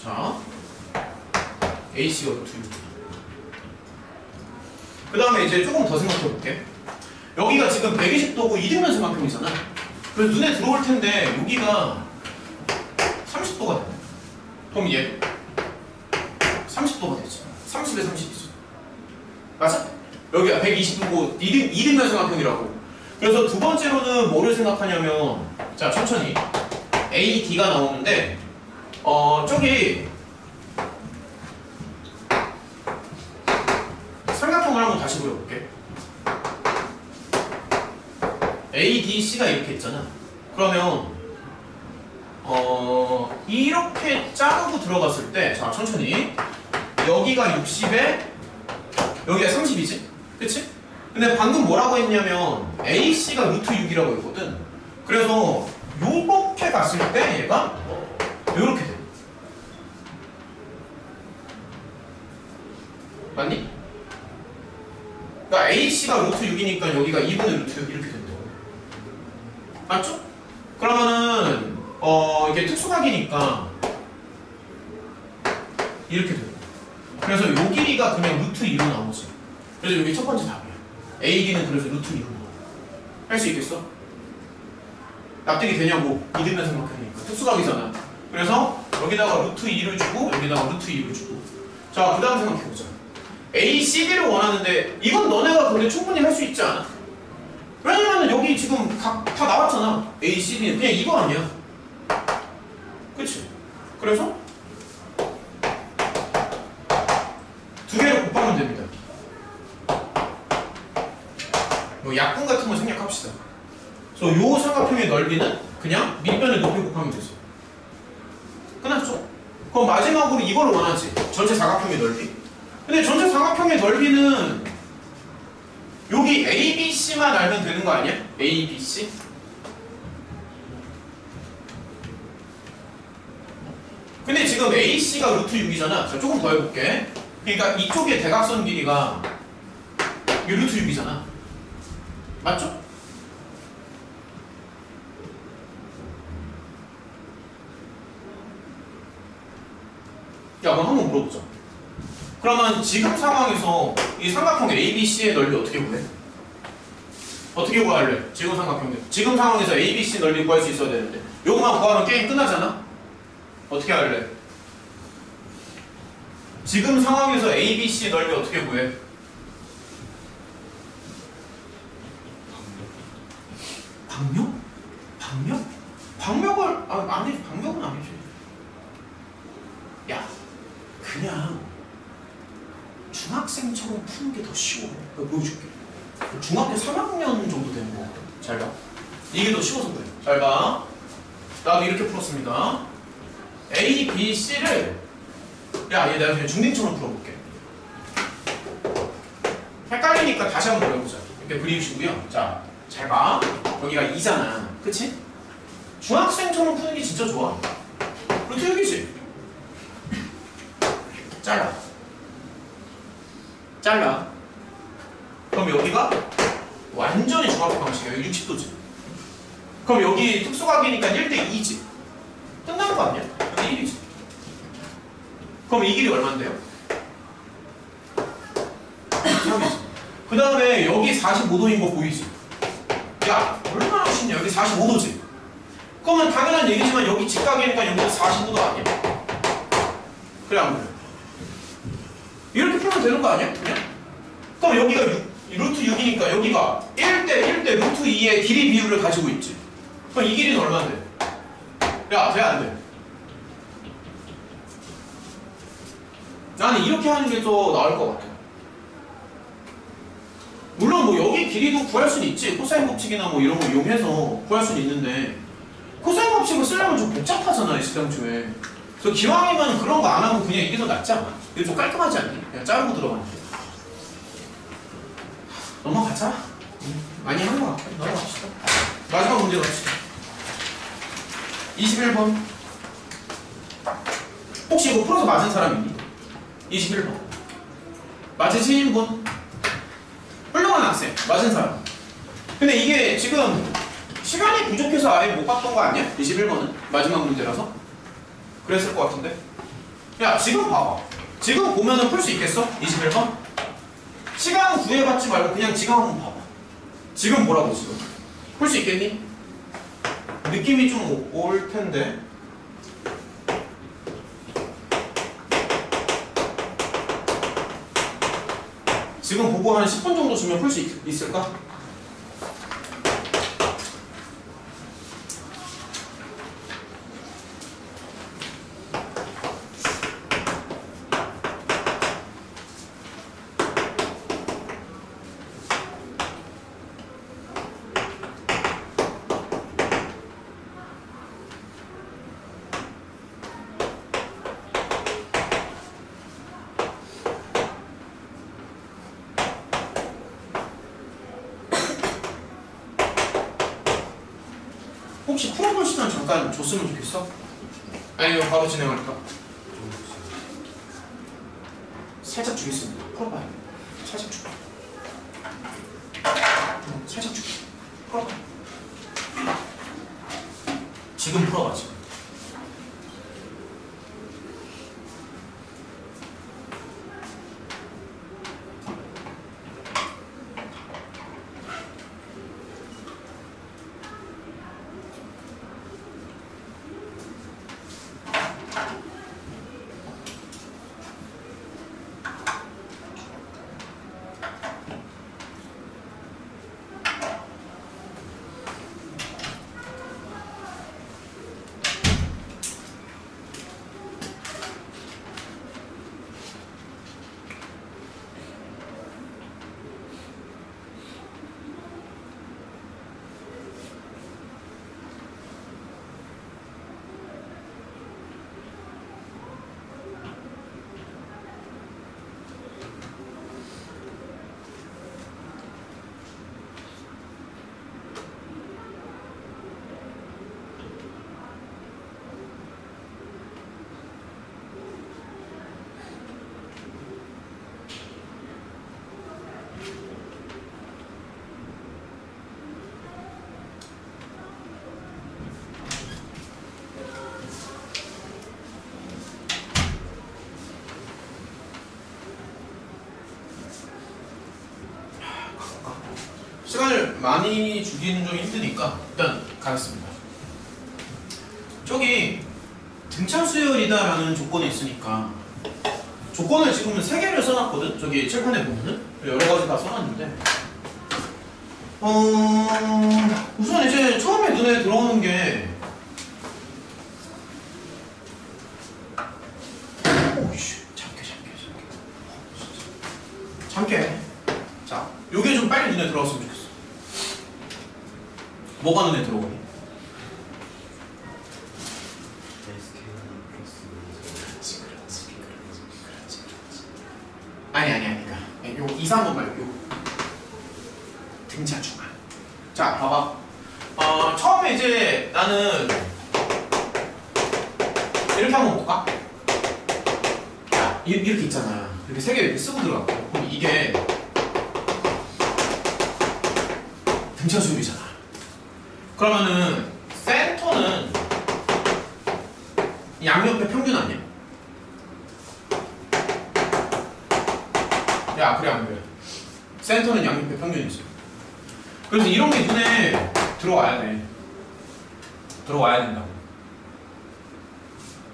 자, AC가 루트 6. 그 다음에 이제 조금 더 생각해 볼게. 여기가 지금 120도고 이등변 삼각형이잖아. 그래서 눈에 들어올 텐데 여기가 30도가 되네. 그럼 얘 30도가 되지. 30에 30이지. 맞아? 여기가 120도고 이등변 삼각형이라고. 그래서 두 번째로는 뭐를 생각하냐면, 자 천천히 AD가 나오는데 저기 삼각형을 한번 다시 그려볼게. ADC가 이렇게 있잖아. 그러면 이렇게 자르고 들어갔을 때, 자 천천히, 여기가 60에 여기가 30이지? 그치? 근데 방금 뭐라고 했냐면 AC가 루트 6이라고 했거든. 그래서 요렇게 갔을 때 얘가 요렇게 돼. 맞니? 그러니까 AC가 루트 6이니까 여기가 2분의 루트 6 이렇게 된다고. 맞죠? 그러면은 이게 특수각이니까 이렇게 돼요. 그래서 요 길이가 그냥 루트 2로 나오지. 그래서 여기 첫 번째 답이야. AD는 그래서 루트 2로 나와. 할 수 있겠어? 납득이 되냐고. 이등변 삼각형이니까 특수각이잖아. 그래서 여기다가 루트 2를 주고 여기다가 루트 2를 주고. 자, 그 다음 생각해보자. ACB를 원하는데 이건 너네가 근데 충분히 할 수 있지 않아? 왜냐면은 여기 지금 다 나왔잖아. ACB는 그냥 이거 아니야. 그치? 그래서 두 개를 곱하면 됩니다. 뭐 약분 같은 거 생략합시다. 그래서 요 삼각형의 넓이는 그냥 밑변의 높이 곱하면 되지. 끝났죠? 그럼 마지막으로 이걸 원하지. 전체 사각형의 넓이. 근데 전체 사각형의 넓이는 여기 ABC만 알면 되는 거 아니야? ABC? 근데 지금 AC가 루트 6이잖아. 자, 조금 더 해볼게. 그러니까 이쪽의 대각선 길이가 이게 루트 6이잖아. 맞죠? 야, 그럼 한번 물어보자. 그러면 지금 상황에서 이 삼각형 ABC의 넓이 어떻게 구해? 어떻게 구할래? 지금 삼각형. 지금 상황에서 ABC 넓이 구할 수 있어야 되는데 요거만 구하면 게임 끝나잖아? 어떻게 할래? 지금 상황에서 ABC 넓이 어떻게 구해? 방역? 방역? 방역을 아니지. 방역은 아니지. 야, 그냥 중학생처럼 푸는 게 더 쉬워. 보여줄게. 중학교 3학년 정도 되는 거. 잘 봐. 이게 더 쉬워서 그래. 잘 봐. 나도 이렇게 풀었습니다. A, B, C를 야, 얘 내가 그냥 중딩처럼 풀어볼게. 헷갈리니까 다시 한번 그려보자. 이렇게 그리시고요. 자, 잘 봐. 여기가 2잖아. 그치? 중학생처럼 푸는 게 진짜 좋아. 루트 6이지? 잘라. 잘라. 그럼 여기가 완전히 중학교 방식이야. 여기 60도지. 그럼 여기 특수각이니까 1대 2지. 끝나는 거 아니야? 여기 1이지. 그럼 이 길이 얼만데요? 3이지. 그 다음에 여기 45도인 거 보이지? 야, 얼마나 쉽냐. 여기 45도지. 그러면 당연한 얘기지만 여기 직각이니까 여기도 45도 아니야? 그래, 안 그래? 이렇게 풀면 되는 거 아니야? 그냥? 그럼 여기가 루트 6이니까 여기가 1대 루트 2의 길이 비율을 가지고 있지. 그럼 이 길이는 얼마인데? 야, 돼, 안 돼? 나는 이렇게 하는 게 더 나을 것 같아. 물론 뭐 여기 길이도 구할 수는 있지. 코사인 법칙이나 뭐 이런 거 이용해서 구할 수는 있는데 코사인 법칙을 쓰려면 좀 복잡하잖아, 시장초에. 그래서 기왕이면 그런 거 안 하고 그냥 이게 더 낫지 않아? 이게 좀 깔끔하지 않니? 그냥 자르고 들어가는 게. 넘어가자. 많이 한 거 같아. 넘어갑시다. 마지막 문제 갑시다. 21번. 혹시 이거 풀어서 맞은 사람 있니? 21번. 맞으신 분? 훌륭한 학생. 맞은 사람. 근데 이게 지금 시간이 부족해서 아예 못 봤던 거 아니야? 21번은? 마지막 문제라서? 그랬을 것 같은데? 야, 지금 봐봐. 지금 보면은 풀 수 있겠어? 21번? 시간 구애받지 말고 그냥 지금 한번 봐봐. 지금 보라고, 지금. 풀 수 있겠니? 느낌이 좀 올 텐데. 지금 보고 한 10분 정도 주면 풀 수 있을까? 혹시 풀어볼 시간 잠깐 줬으면 좋겠어? 아니면 바로 진행할까? 살짝 주겠습니다. 풀어봐요. 살짝 줄게. 살짝 줄게. 풀어봐. 지금 풀어봐, 지금. 시간을 많이 주기는 좀 힘드니까 일단 가겠습니다. 저기 등차 수열이다라는 조건이 있으니까 조건을 지금은 3개를 써놨거든? 저기 칠판에 보면은 여러 가지 다 써놨는데 우선 이제 처음에 눈에 들어오는 게 오이씨 참깨 자, 요게 좀 빨리 눈에 들어왔으면 좋겠어. 뭐가 눈에 들어오니? 아니. 요 2, 3번 말고 요 등차 중앙. 자, 봐봐. 처음에 이제 나는 이렇게 한번 볼까? 자, 이렇게 있잖아. 이렇게 3개 이렇게 쓰고 들어가. 그럼 이게 등차 수열이잖아. 그러면은 센터는 양옆의 평균 아니야? 야, 그래 안 그래? 센터는 양옆의 평균이지. 그래서 이런 게 눈에 들어와야 돼. 들어와야 된다고.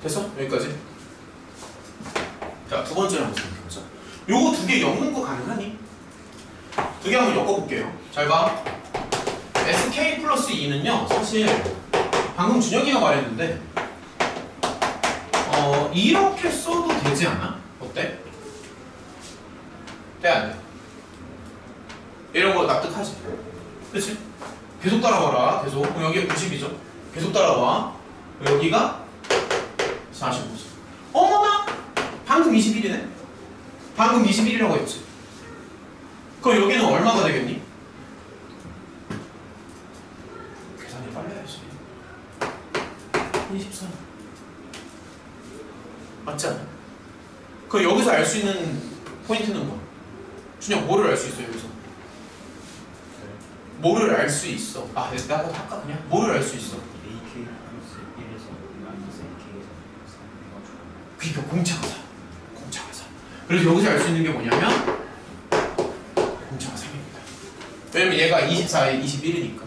됐어? 여기까지? 자, 두 번째로 한번 생각해보자. 요거 2개 엮는 거 가능하니? 2개 한번 엮어볼게요. 잘 봐. SK 플러스 2는요, 사실 방금 준혁이가 말했는데 이렇게 써도 되지 않아? 어때? 돼, 안 돼? 이런 거 납득하지? 그치? 계속 따라와라. 계속. 그럼 여기가 90이죠? 계속 따라와. 여기가 45죠. 어머나! 방금 21이네? 방금 21이라고 했지? 그럼 여기는 얼마가 되겠니? 계산이 빨라야지. 23. 맞지 않아? 그럼 여기서 알 수 있는 포인트는 뭐? 준혁, 뭐를 알 수 있어, 여기서? 뭐를 알 수 있어? 아, 내가 할까 그냥? 뭐를 알 수 있어? AK 플러스 1에서 마이너스 AK에서 3 해가지고 그러니까 공차가 3. 공차가 3. 그래서 여기서 알 수 있는 게 뭐냐면 공차가 3입니다. 왜냐면 얘가 24에 21이니까.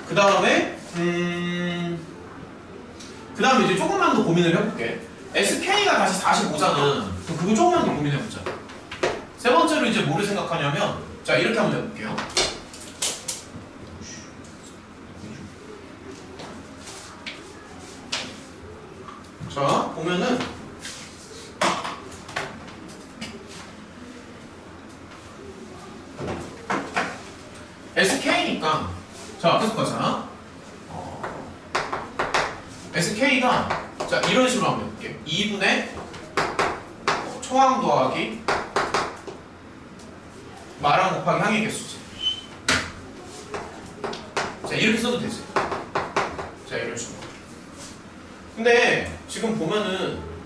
그 다음에 이제 조금만 더 고민을 해볼게. SK가 다시 45잖아. 그거 조금만 더 고민해보자. 세 번째로 이제 뭐를 생각하냐면, 자, 이렇게 한번 해볼게요. 자, 보면은 SK니까 자, 계속 가자. SK가 자, 이런 식으로 한번 해볼게요. 2분의 초항 더하기 마랑 곱하기 항의 개수지. 자, 이렇게 써도 되지. 자, 이런 식으로. 근데 지금 보면은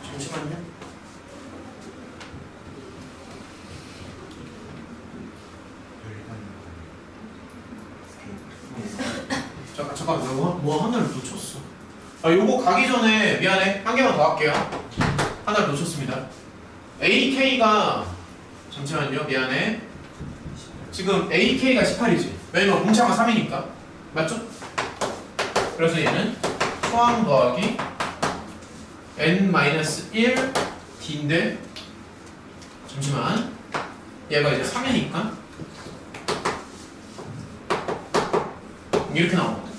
잠시만요. 잠깐 뭐 하나를 놓쳤어. 아, 요거 가기 전에 미안해. 한 개만 더 할게요. 하나를 놓쳤습니다. AK가 잠시만요. 미안해. 지금 AK가 18이지. 왜냐면 공차가 3이니까. 맞죠? 그래서 얘는 초항 더하기 n-1 d인데 잠시만. 얘가 이제 3이니까 이렇게 나오거든.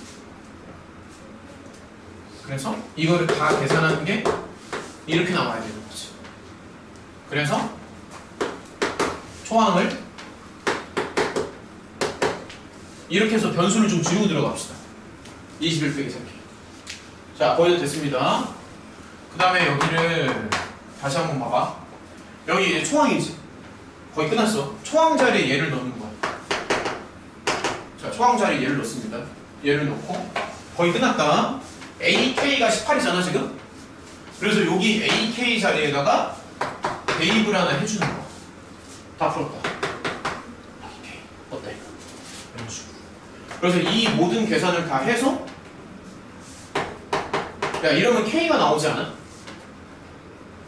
그래서 이거를 다 계산하는 게 이렇게 나와야 되는 거지. 그래서 초항을 이렇게 해서 변수를 좀 줄이고 들어갑시다. 21 빼기 3K. 자, 거의 다 됐습니다. 그 다음에 여기를 다시 한번 봐봐. 여기 이제 초항이지. 거의 끝났어. 초항 자리에 얘를 넣는 거야. 자, 초항 자리에 얘를 넣습니다. 얘를 넣고 거의 끝났다. AK가 18이잖아 지금. 그래서 여기 AK 자리에다가 대입을 하나 해주는 거야. 다 풀었다. AK 어때? 이런 식으로. 그래서 이 모든 계산을 다 해서 야, 이러면 K가 나오지 않아?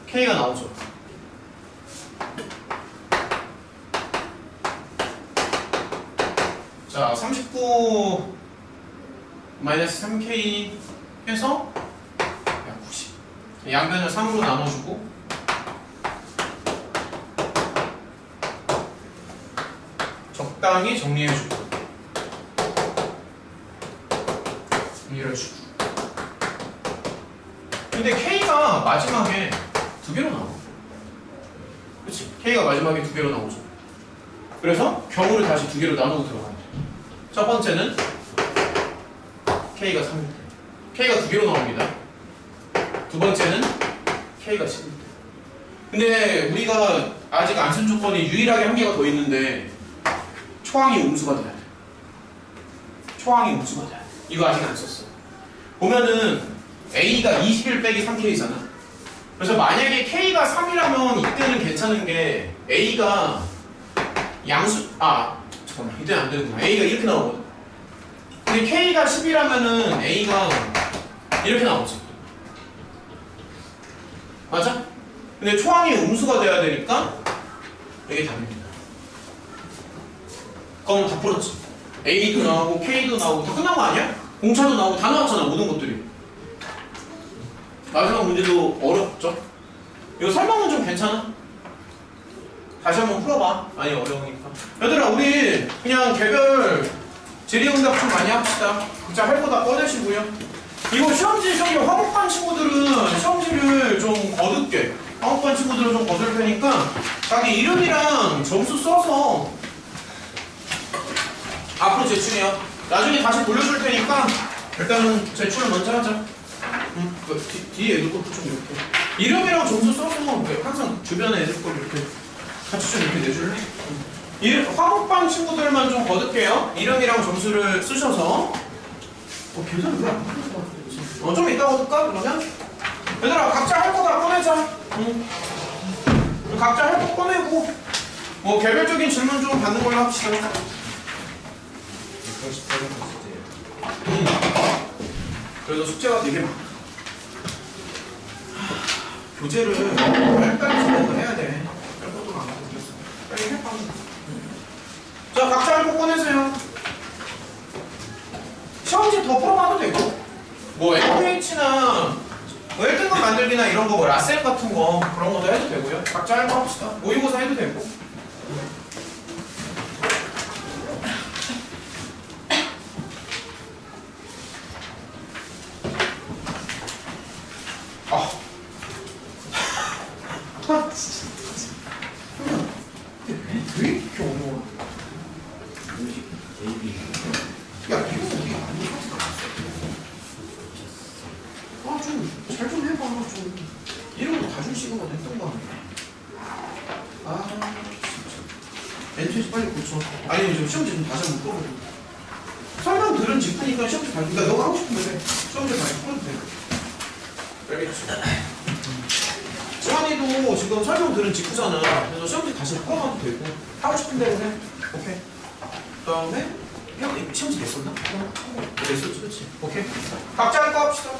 K가 나오죠. 자, 39 마이너스 3K 해서 야, 90. 양변을 3으로 나눠주고 적당히 정리해주고 이런 식으로. 근데 K가 마지막에 두 개로 나와. 그치? K가 마지막에 두 개로 나오죠. 그래서 경우를 다시 두 개로 나누고 들어가야 돼. 첫 번째는 K가 3일 때. K가 두 개로 나옵니다. 두 번째는 K가 10일 때. 근데 우리가 아직 안 쓴 조건이 유일하게 한 개가 더 있는데 초항이 음수가 돼야 돼. 초항이 음수가 돼야 돼. 이거 아직 안 썼어. 보면은 A가 21 빼기 3K잖아. 그래서 만약에 K가 3이라면 이때는 괜찮은 게 A가 양수, 잠깐만, 이때는 안 되는구나. A가 이렇게 나오거든. 근데 K가 10이라면은 A가 이렇게 나오지. 맞아? 근데 초항이 음수가 돼야 되니까 이게 답입니다. 그럼 다 풀었지. A도 나오고 K도 나오고 다 끝난 거 아니야? 공차도 나오고 다 나왔잖아, 모든 것들이. 마지막 문제도 어렵죠? 이거 설명은 좀 괜찮아? 다시 한번 풀어봐. 많이 어려우니까. 얘들아, 우리 그냥 개별 질의응답 좀 많이 합시다. 진짜 할 거 다 꺼내시고요. 이거 시험지 저기 화목반 친구들은 시험지를 좀 거둘게. 화목반 친구들은 좀 거둘 테니까 자기 이름이랑 점수 써서 앞으로 제출해요. 나중에 다시 돌려줄 테니까 일단은 제출을 먼저 하자. 뒤에 애들 것도 좀 이렇게 이름이랑 점수 써서 항상 주변에 애들 걸 이렇게 같이 좀 이렇게 내줄래? 화목반 친구들만 좀 거둘게요. 이름이랑 점수를 쓰셔서. 계산을 왜안 하는 거 같아? 좀 이따 거둘까 그러면? 얘들아 각자 할 거 다 꺼내자. 각자 할 거 꺼내고 뭐 개별적인 질문 좀 받는 걸로 합시다. 118번 숙제예요. 그래도 숙제가 되게 많아. 교재를 빨리빨리 진행을 해야 돼. 할 것도 많고 그랬어. 빨리 해 빨리. 자 각자 할 거 꺼내세요. 시험지 더 풀어봐도 되고 뭐 FH나 뭐 1등급 만들기나 이런 거 뭐 라셀 같은 거 그런 것도 해도 되고요. 각자 할 거 합시다. 모의고사 해도 되고. 왜 이렇게 어려워? AB. 야, 이거 우리 안 해봤어. 잘 좀 해봐, 좀. 이런 거 다준 시간만 했던 거 아니야? 진짜. 엔트리 빨리 고쳐. 아니, 좀 시험지 좀 다시 한번 풀어보자. 설명 들은 직후니까 시험지 다시. 그러니까 너가 하고 싶은 대로 해. 시험지 다시 풀어도 돼. 알겠지? 지환이도 지금 설명 들은 직후잖아. 그래서 시험지 다시 풀어봐도 되고. 하고 싶은 대로 해. 오케이. 그 다음에 형 시험지 냈었나? 냈었지, 그치? 오케이. 각자 할 거 합시다.